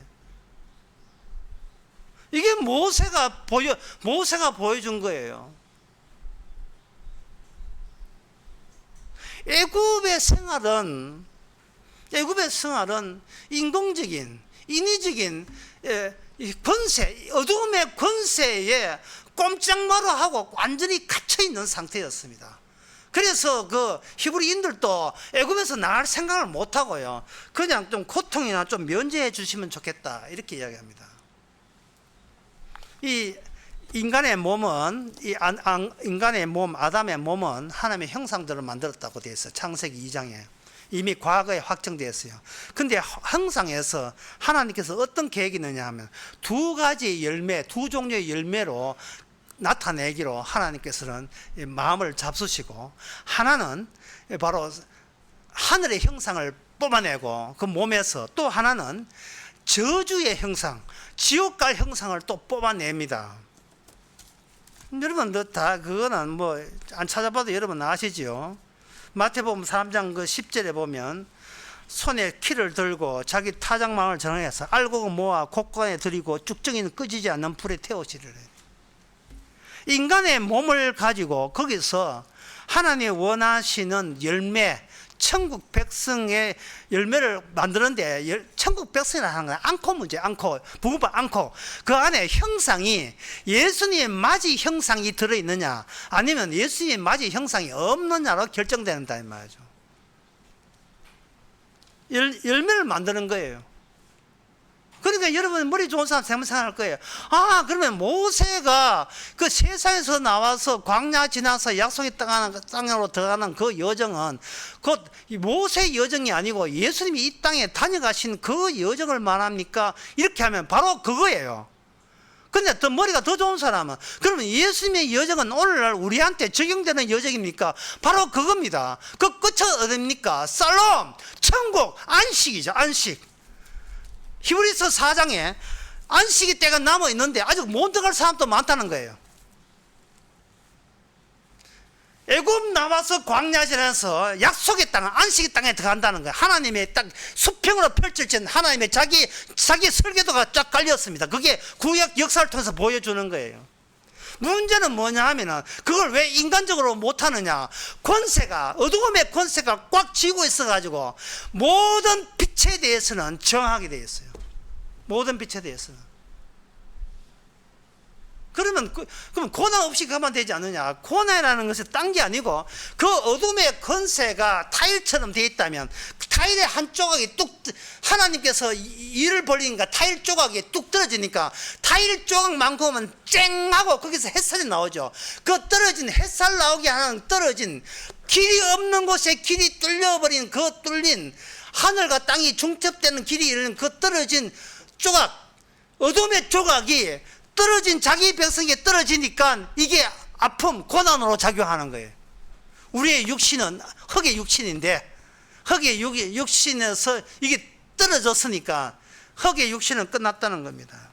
모세가 보여준 거예요. 애굽의 생활은 인공적인, 인위적인 권세, 어두움의 권세에 꼼짝마루 하고 완전히 갇혀 있는 상태였습니다. 그래서 그 히브리인들도 애굽에서 나갈 생각을 못 하고요. 그냥 좀 고통이나 좀 면제해 주시면 좋겠다 이렇게 이야기합니다. 이 인간의 몸은 인간의 몸 아담의 몸은 하나님의 형상대로 만들었다고 되어 있어요. 창세기 2장에 이미 과거에 확정되었어요. 근데 형상에서 하나님께서 어떤 계획이 있느냐 하면 두 가지 열매, 두 종류의 열매로 나타내기로 하나님께서는 마음을 잡수시고, 하나는 바로 하늘의 형상을 뽑아내고 그 몸에서, 또 하나는 저주의 형상, 지옥 갈 형상을 또 뽑아냅니다. 여러분 다 그거는 뭐 안 찾아봐도 여러분 아시죠? 마태복음 3장 그 10절에 보면 손에 키를 들고 자기 타작망을 정해서 알곡을 모아 곳간에 들이고 쭉정이는 꺼지지 않는 불에 태우시리라. 인간의 몸을 가지고 거기서 하나님이 원하시는 열매, 천국 백성의 열매를 만드는데, 천국 백성이라는 하는 건 앙코 문제, 앙코, 붕어빵 앙코. 그 안에 형상이 예수님의 맞이 형상이 들어있느냐, 아니면 예수님의 맞이 형상이 없느냐로 결정된다 이 말이죠. 열매를 만드는 거예요. 그러니까 여러분 머리 좋은 사람 생각할 거예요. 아, 그러면 모세가 그 세상에서 나와서 광야 지나서 약속의 땅으로 들어가는 그 여정은 곧 모세의 여정이 아니고 예수님이 이 땅에 다녀가신 그 여정을 말합니까? 이렇게 하면 바로 그거예요. 근데 더 머리가 더 좋은 사람은, 그러면 예수님의 여정은 오늘날 우리한테 적용되는 여정입니까? 바로 그겁니다. 그 끝은 어딥니까? 살롬, 천국, 안식이죠. 안식. 히브리서 4장에 안식의 때가 남아 있는데 아직 못 들어갈 사람도 많다는 거예요. 애굽 나와서 광야 지나서 약속의 땅, 안식의 땅에 들어간다는 거예요. 하나님의 딱 수평으로 펼쳐진 하나님의 자기 설계도가 쫙 깔렸습니다. 그게 구약 역사를 통해서 보여주는 거예요. 문제는 뭐냐 하면은 그걸 왜 인간적으로 못하느냐. 권세가, 어두움의 권세가 꽉 쥐고 있어가지고 모든 빛에 대해서는 정하게 되어 있어요. 모든 빛에 대해서는. 그러면 고난 없이 가면 되지 않느냐. 고난이라는 것은 딴 게 아니고 그 어둠의 권세가 타일처럼 되어 있다면 타일의 한 조각이 하나님께서 일을 벌리니까 타일 조각이 뚝 떨어지니까 타일 조각만큼은 쨍 하고 거기서 햇살이 나오죠. 그 떨어진 햇살 나오게 하는 떨어진 길이 없는 곳에 길이 뚫려버린 그 뚫린 하늘과 땅이 중첩되는 길이 이르는 그 떨어진 조각, 어둠의 조각이 떨어진 자기 백성에게 떨어지니까 이게 아픔, 고난으로 작용하는 거예요. 우리의 육신은 흙의 육신인데 흙의 육신에서 이게 떨어졌으니까 흙의 육신은 끝났다는 겁니다.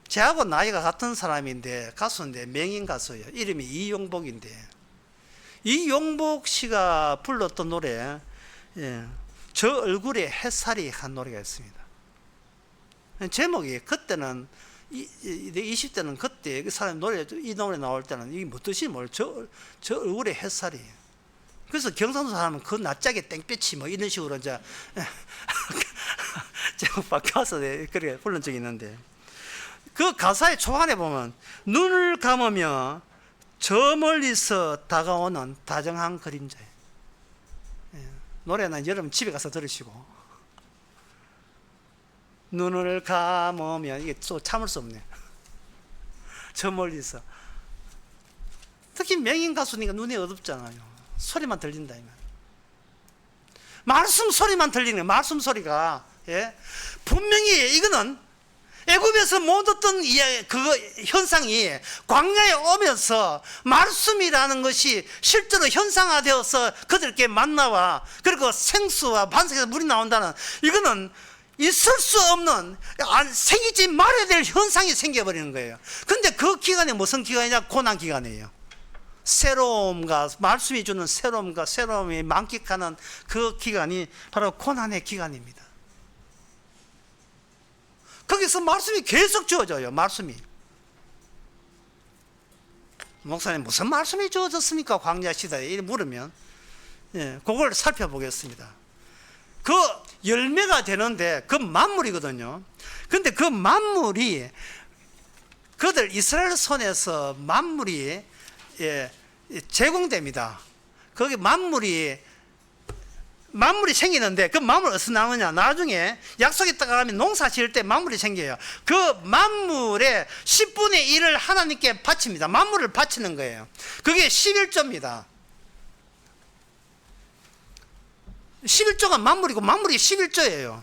저하고 나이가 같은 사람인데, 가수인데, 명인 가수예요. 이름이 이용복인데, 이용복 씨가 불렀던 노래, 저 얼굴에 햇살이 한 노래가 있습니다. 제목이, 그때는 20대는 그때 그 사람 노래, 이 노래 나올 때는 이게 뭐 뜻이 뭘, 저 얼굴에 햇살이. 그래서 경상도 사람은 그 낯짝에 땡볕이 뭐 이런 식으로 이제 제목 바꿔서 그렇게 부른 적이 있는데, 그 가사의 초반에 보면 눈을 감으며 저 멀리서 다가오는 다정한 그림자예요. 노래는 여러분 집에 가서 들으시고, 눈을 감으면 이게 또 참을 수 없네. 저 멀리서. 특히 명인 가수니까 눈이 어둡잖아요. 소리만 들린다 이만. 말씀 소리만 들리는 거예요. 말씀 소리가. 예? 분명히 이거는 애굽에서 못 얻던 그 현상이 광야에 오면서 말씀이라는 것이 실제로 현상화되어서 그들께 만나와 그리고 생수와 반석에서 물이 나온다는, 이거는 있을 수 없는, 생기지 말아야 될 현상이 생겨버리는 거예요. 근데 그 기간이 무슨 기간이냐? 고난 기간이에요. 새로움과 말씀이 주는 새로움과 새로움이 만끽하는 그 기간이 바로 고난의 기간입니다. 거기서 말씀이 계속 주어져요. 말씀이. 목사님 무슨 말씀이 주어졌습니까? 광야 시대에 이렇게 물으면, 예, 그걸 살펴보겠습니다. 그 열매가 되는데 그 만물이거든요. 근데 그 만물이 그들 이스라엘 손에서 만물이, 예, 제공됩니다. 거기 만물이 생기는데 그 만물 어디서 나오느냐? 나중에 약속에 따라가면 농사 지을 때 만물이 생겨요. 그 만물의 10분의 1을 하나님께 바칩니다. 만물을 바치는 거예요. 그게 11조입니다. 11조가 만물이고 만물이 11조예요.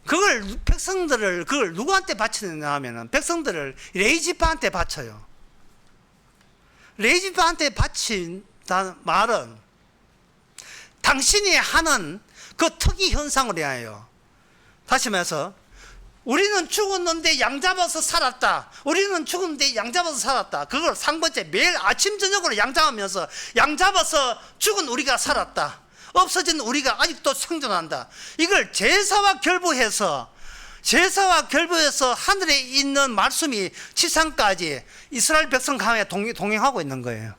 그걸 누구한테 바치느냐 하면은 백성들을 레이지파한테 바쳐요. 레이지파한테 바친다는 말은 당신이 하는 그 특이 현상을 위하여, 다시 말해서 우리는 죽었는데 양 잡아서 살았다. 우리는 죽었는데 양 잡아서 살았다. 그걸 상번째 매일 아침 저녁으로 양 잡으면서 양 잡아서 죽은 우리가 살았다. 없어진 우리가 아직도 생존한다. 이걸 제사와 결부해서 하늘에 있는 말씀이 지상까지 이스라엘 백성 가운데 동행하고 있는 거예요.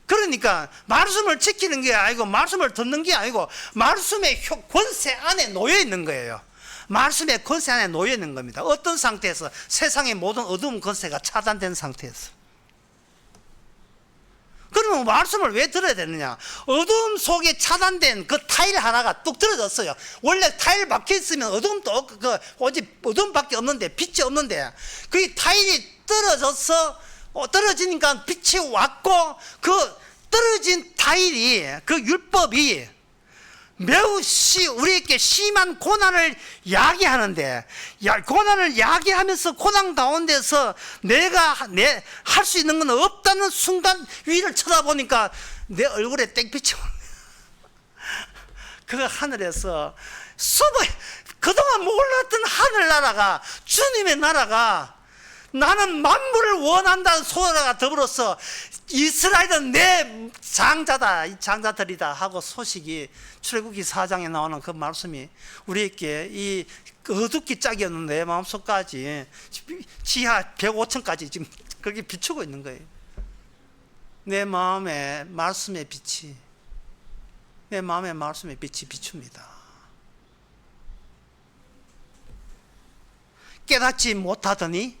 그러니까 말씀을 지키는 게 아니고 말씀을 듣는 게 아니고 말씀의 권세 안에 놓여 있는 거예요. 말씀의 권세 안에 놓여 있는 겁니다. 어떤 상태에서? 세상의 모든 어두운 권세가 차단된 상태에서. 그러면 말씀을 왜 들어야 되느냐? 어두움 속에 차단된 그 타일 하나가 뚝 떨어졌어요. 원래 타일 박혀 있으면 어두움도 오직 어두움밖에 없는데, 빛이 없는데, 그 타일이 떨어지니까 빛이 왔고, 그 떨어진 타일이, 그 율법이 매우 우리에게 심한 고난을 야기하는데, 고난을 야기하면서 고난 가운데서 내가 할 수 있는 건 없다는 순간 위를 쳐다보니까 내 얼굴에 땡빛이 오는 거야. 그 하늘에서 그동안 몰랐던 하늘나라가, 주님의 나라가, 나는 만물을 원한다는 소리가 더불어서 이스라엘은 내 장자다, 이 장자들이다 하고 소식이, 출애굽기 4장에 나오는 그 말씀이 우리에게 이 어둡기 짝이었는 내 마음속까지 지하 105층까지 지금 거기 비추고 있는 거예요. 내 마음에 말씀의 빛이 비춥니다. 깨닫지 못하더니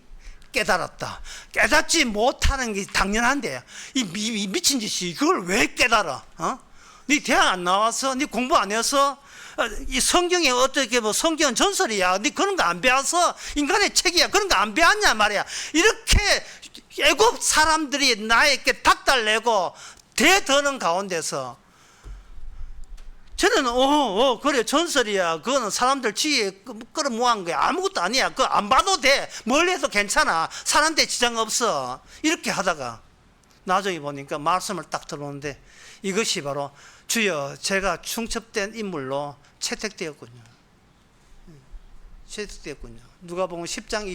깨달았다. 깨닫지 못하는 게 당연한데, 이 미친 짓이 그걸 왜 깨달아? 네 대학 안 나와서, 네 공부 안 해서, 이 성경에 어떻게 뭐 성경은 전설이야, 네 그런 거 안 배워서, 인간의 책이야, 그런 거 안 배웠냐 말이야. 이렇게 애굽 사람들이 나에게 닥달내고 대드는 가운데서 저는 그래 전설이야, 그거는 사람들 지혜 끌어모은 거야, 아무것도 아니야, 그거 안 봐도 돼, 뭘 해도 괜찮아, 사는데 지장 없어, 이렇게 하다가 나중에 보니까 말씀을 딱 들어오는데 이것이 바로 주여 제가 충첩된 인물로 채택되었군요. 누가복음 10장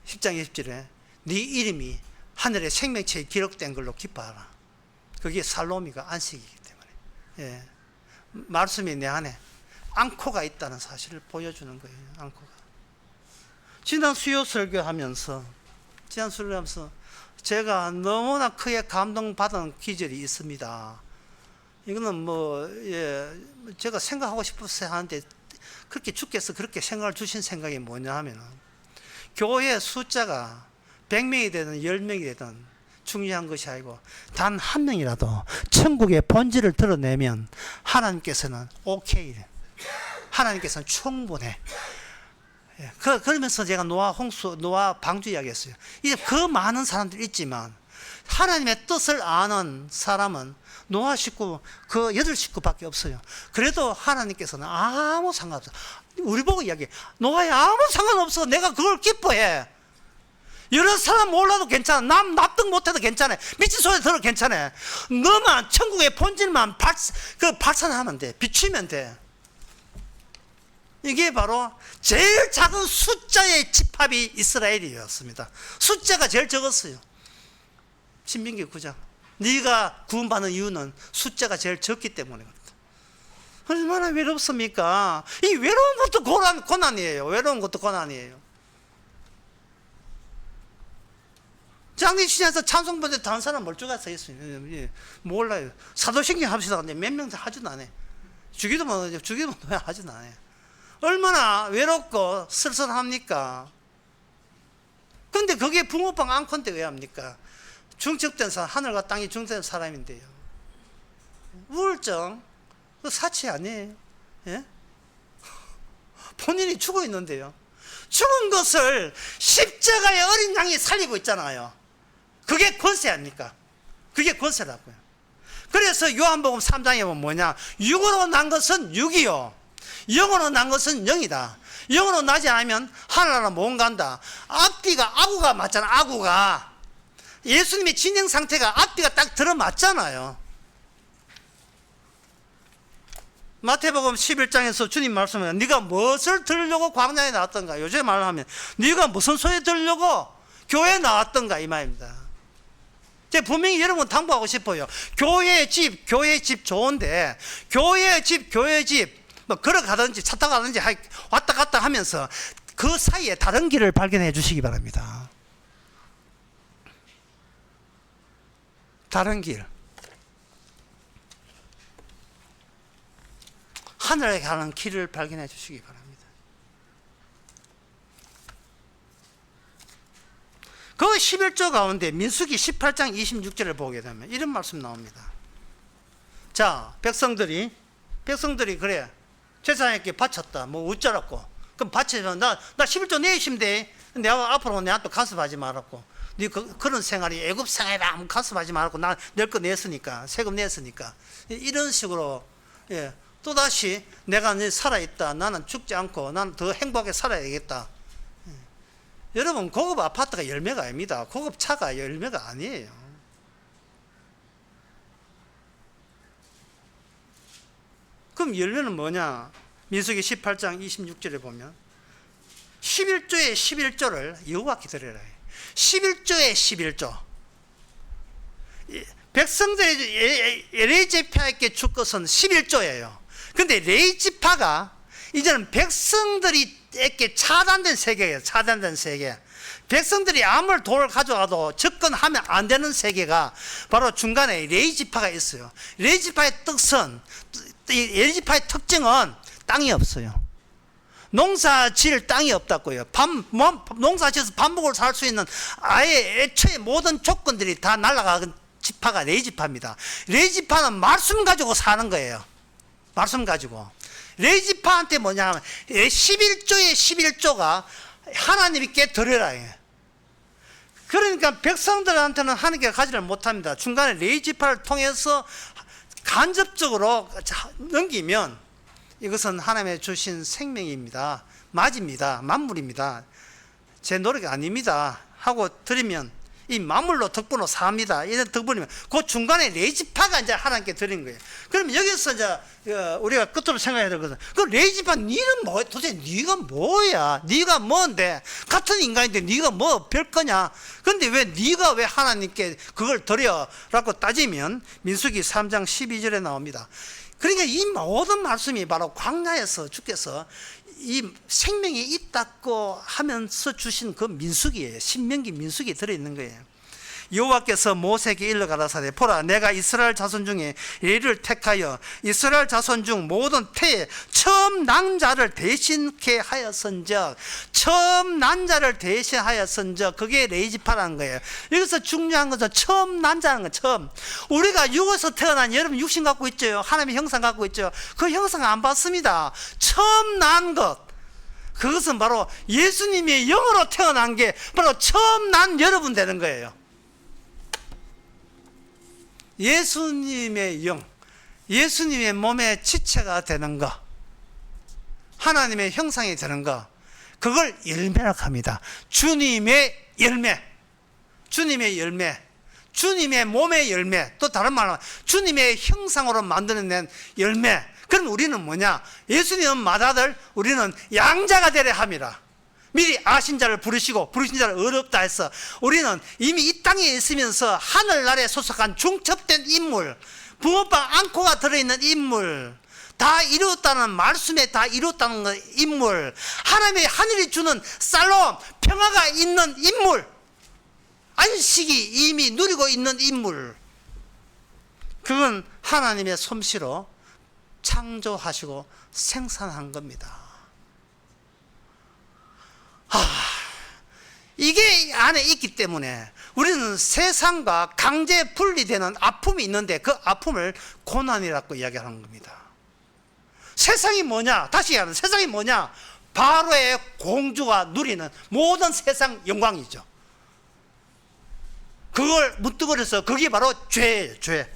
20절에 네 이름이 하늘의 생명체에 기록된 걸로 기뻐하라. 그게 살로미가 안식이기 때문에, 예, 말씀이 내 안에 앙코가 있다는 사실을 보여주는 거예요. 앙코가. 지난 수요 설교하면서 제가 너무나 크게 감동받은 기절이 있습니다. 이거는 제가 생각하고 싶어서 하는데, 그렇게 주께서 그렇게 생각을 주신 생각이 뭐냐 하면은, 교회 숫자가 100명이 되든 10명이 되든 중요한 것이 아니고, 단 한 명이라도 천국의 본질을 드러내면 하나님께서는 오케이, 하나님께서는 충분해. 그러면서 제가 노아 방주 이야기했어요. 이제 그 많은 사람들이 있지만 하나님의 뜻을 아는 사람은 노아 식구 그 8식구밖에 없어요. 그래도 하나님께서는 아무 상관없어. 우리 보고 이야기해. 노아야 아무 상관없어. 내가 그걸 기뻐해. 여러 사람 몰라도 괜찮아. 남 납득 못해도 괜찮아. 미친 소리 들어도 괜찮아. 너만 천국의 본질만 발산하면 돼. 비추면 돼. 이게 바로 제일 작은 숫자의 집합이 이스라엘이었습니다. 숫자가 제일 적었어요. 신명기 9장. 네가 구원받는 이유는 숫자가 제일 적기 때문입니다. 얼마나 외롭습니까? 이 외로운 것도 고난이에요. 외로운 것도 고난이에요. 장례식장에서 찬송 부르는데 다른 사람 멀쩡하게 서 있어요. 몰라요. 사도신경 합시다. 근데 몇 명 다 하지도 않아요. 주기도만 왜 하지도 않아요. 얼마나 외롭고 쓸쓸합니까? 근데 그게 붕어빵 앙컨대 왜 합니까? 중첩된 사람, 하늘과 땅이 중첩된 사람인데요. 우울증, 그 사치 아니에요. 예? 본인이 죽어 있는데요. 죽은 것을 십자가의 어린 양이 살리고 있잖아요. 그게 권세 아닙니까? 그게 권세라고요. 그래서 요한복음 3장에 보면 뭐냐? 육으로 난 것은 육이요, 영으로 난 것은 영이다. 영으로 나지 않으면 하늘나라 못 간다. 앞뒤가 아구가 맞잖아. 아구가 예수님의 진영 상태가 앞뒤가 딱 들어맞잖아요. 마태복음 11장에서 주님 말씀하면 네가 무엇을 들으려고 광야에 나왔던가. 요새 말로 하면 네가 무슨 소리 들으려고 교회에 나왔던가 이 말입니다. 제가 분명히 여러분 당부하고 싶어요. 교회 집 좋은데 교회 집 뭐 걸어가든지 차 타고 가든지 왔다 갔다 하면서 그 사이에 다른 길을 발견해 주시기 바랍니다. 다른 길, 하늘에 가는 길을 발견해 주시기 바랍니다. 그 11조 가운데 민수기 18장 26절을 보게 되면 이런 말씀 나옵니다. 자, 백성들이 그래 제사장에게 바쳤다. 뭐 어쩌라고. 그럼 바치면 나 11조 내주시면 돼. 내가 앞으로 내한테 간섭하지 말았고. 네 그런 생활이 애굽 생활이라 간섭하지 말고 나 낼 거 냈으니까, 세금 냈으니까. 이런 식으로 예, 또다시 내가 살아있다. 나는 죽지 않고 나는 더 행복하게 살아야 되겠다. 예. 여러분 고급 아파트가 열매가 아닙니다. 고급 차가 열매가 아니에요. 그럼 열매는 뭐냐? 민수기 18장 26절에 보면 11조의 11조를 여호와께 드리라. 11조의 11조. 백성들이 레위지파에게 줄 것은 11조예요. 근데 레위지파가 이제는 백성들에게 차단된 세계예요. 차단된 세계. 백성들이 아무리 돌을 가져와도 접근하면 안 되는 세계가 바로 중간에 레위지파가 있어요. 레위지파의 특징은 땅이 없어요. 농사 지을 땅이 없다고요. 농사 지어서 밥 먹고 살 수 있는 아예 애초에 모든 조건들이 다 날아가는 지파가 레위지파입니다. 레위지파는 말씀 가지고 사는 거예요. 말씀 가지고. 레위지파한테 뭐냐 하면 11조의 11조가 하나님께 드려라. 그러니까 백성들한테는 하나님께 가지를 못합니다. 중간에 레위지파를 통해서 간접적으로 넘기면 이것은 하나님의 주신 생명입니다. 맞입니다. 만물입니다. 제 노력이 아닙니다. 하고 드리면 이 만물로 덕분으로 삽니다. 이런 덕분이면 그 중간에 레위지파가 이제 하나님께 드린 거예요. 그러면 여기서 이제 우리가 끝으로 생각해야 되거든. 그 레위지파 니는 뭐 도대체 네가 뭐야? 네가 뭔데? 같은 인간인데 네가 뭐 별거냐? 근데 왜 네가 왜 하나님께 그걸 드려라고 따지면 민수기 3장 12절에 나옵니다. 그러니까 이 모든 말씀이 바로 광야에서 주께서 이 생명이 있다고 하면서 주신 그 민수기예요. 신명기 민수기에 들어있는 거예요. 여호와께서 모세에게 일러 가라사대 보라 내가 이스라엘 자손 중에 예를 택하여 이스라엘 자손 중 모든 태에 처음 난 자를 대신케 하였은즉 처음 난 자를 대신하였은즉 그게 레위지파라는 거예요. 여기서 중요한 것은 처음 난 자는 거예요. 처음 우리가 육에서 태어난 여러분 육신 갖고 있죠. 하나님의 형상 갖고 있죠. 그 형상 안 받습니다. 처음 난 것 그것은 바로 예수님이 영으로 태어난 게 바로 처음 난 여러분 되는 거예요. 예수님의 영, 예수님의 몸의 지체가 되는 것, 하나님의 형상이 되는 것, 그걸 열매라고 합니다. 주님의 열매, 주님의 열매, 주님의 몸의 열매, 또 다른 말로 주님의 형상으로 만들어낸 열매. 그럼 우리는 뭐냐? 예수님은 맏아들, 우리는 양자가 되려 함이라. 미리 아신 자를 부르시고 부르신 자를 어렵다 해서 우리는 이미 이 땅에 있으면서 하늘나라에 소속한 중첩된 인물, 붕어빵 앙코가 들어있는 인물, 다 이루었다는 말씀에 다 이루었다는 인물, 하나님의 하늘이 주는 살롬 평화가 있는 인물, 안식이 이미 누리고 있는 인물, 그건 하나님의 솜씨로 창조하시고 생산한 겁니다. 이게 안에 있기 때문에 우리는 세상과 강제 분리되는 아픔이 있는데 그 아픔을 고난이라고 이야기하는 겁니다. 세상이 뭐냐? 다시 얘기하면 세상이 뭐냐? 바로의 공주가 누리는 모든 세상 영광이죠. 그걸 문득거려서 그게 바로 죄예요. 죄.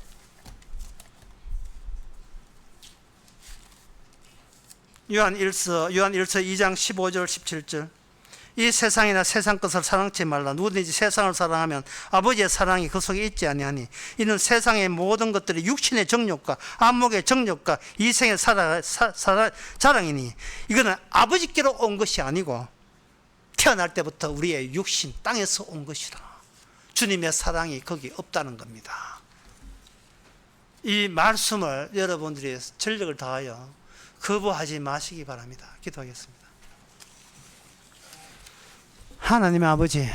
요한일서 2장 15절 17절. 이 세상이나 세상 것을 사랑치 말라. 누구든지 세상을 사랑하면 아버지의 사랑이 그 속에 있지 아니하니 이는 세상의 모든 것들이 육신의 정욕과 안목의 정욕과 이생의 자랑이니 이거는 아버지께로 온 것이 아니고 태어날 때부터 우리의 육신 땅에서 온 것이라. 주님의 사랑이 거기 없다는 겁니다. 이 말씀을 여러분들이 전력을 다하여 거부하지 마시기 바랍니다. 기도하겠습니다. 하나님 아버지,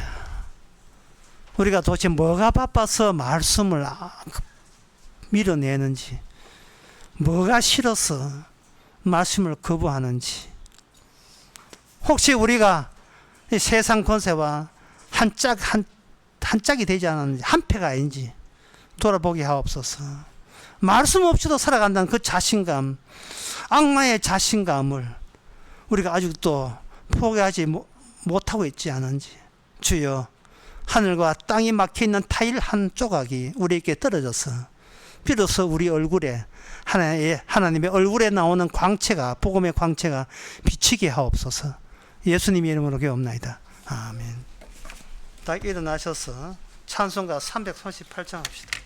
우리가 도대체 뭐가 바빠서 말씀을 밀어내는지, 뭐가 싫어서 말씀을 거부하는지, 혹시 우리가 이 세상 권세와 한 짝이 되지 않았는지, 한 패가 아닌지 돌아보게 하옵소서. 말씀 없이도 살아간다는 그 자신감, 악마의 자신감을 우리가 아직도 포기하지 못하고 있지 않은지, 주여, 하늘과 땅이 막혀있는 타일 한 조각이 우리에게 떨어져서 비로소 우리 얼굴에 하나님의 얼굴에 나오는 광채가, 복음의 광채가 비치게 하옵소서. 예수님의 이름으로 기도합나이다. 아멘. 다 일어나셔서 찬송가 338장 합시다.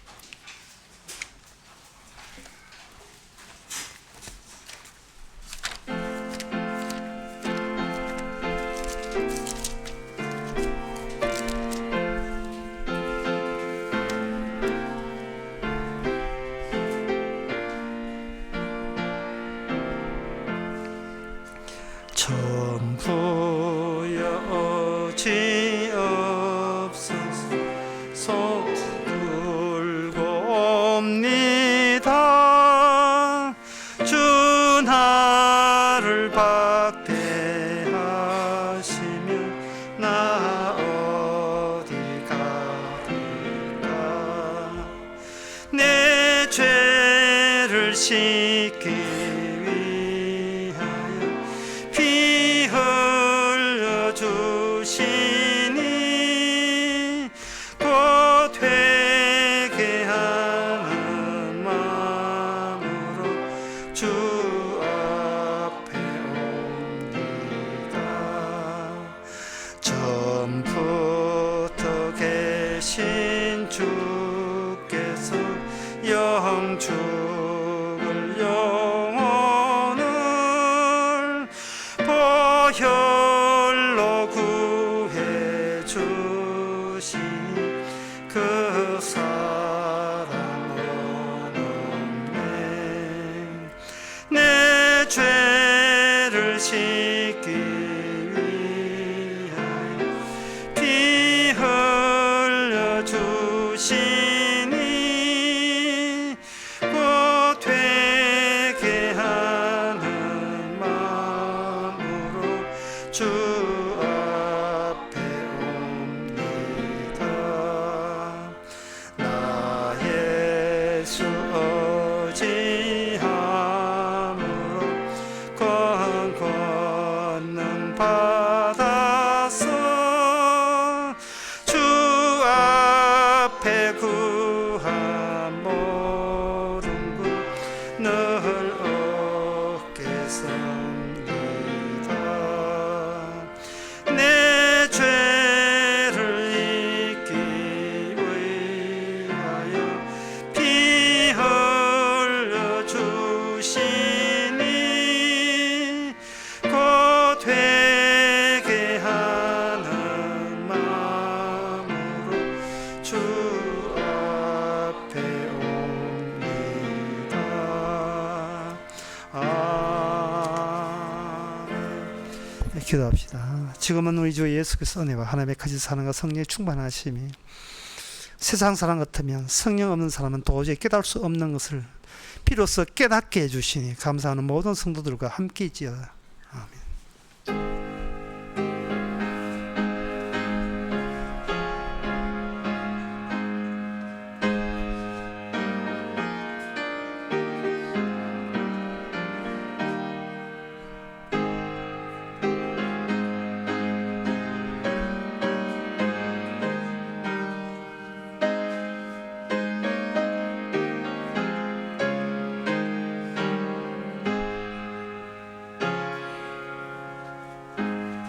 전부 여지없어서 손들고 옵니다. 주 나를 박대하시면 나 어디 가리까. 내 죄를 씻기 주시니 곧 회개하는 마음으로 주 앞에 옵니다. 전부터 계신 주께서 영죽을 영혼을 보혈로 구해 주신 그 사랑은 없네. 내 죄를 씻기 위하여 피 흘려 주시니 곧 회개하는 마음으로 주 앞에 옵니다. 나 예수 의지함으로 권능 받아서 주 앞에 구한 기도합시다. 지금은 우리 주 예수 그리스도 은혜와 하나님의 거짓 사랑과 성령의 충만하심이 세상 사람 같으면 성령 없는 사람은 도저히 깨달을 수 없는 것을 비로소 깨닫게 해주시니 감사하는 모든 성도들과 함께 있지어다.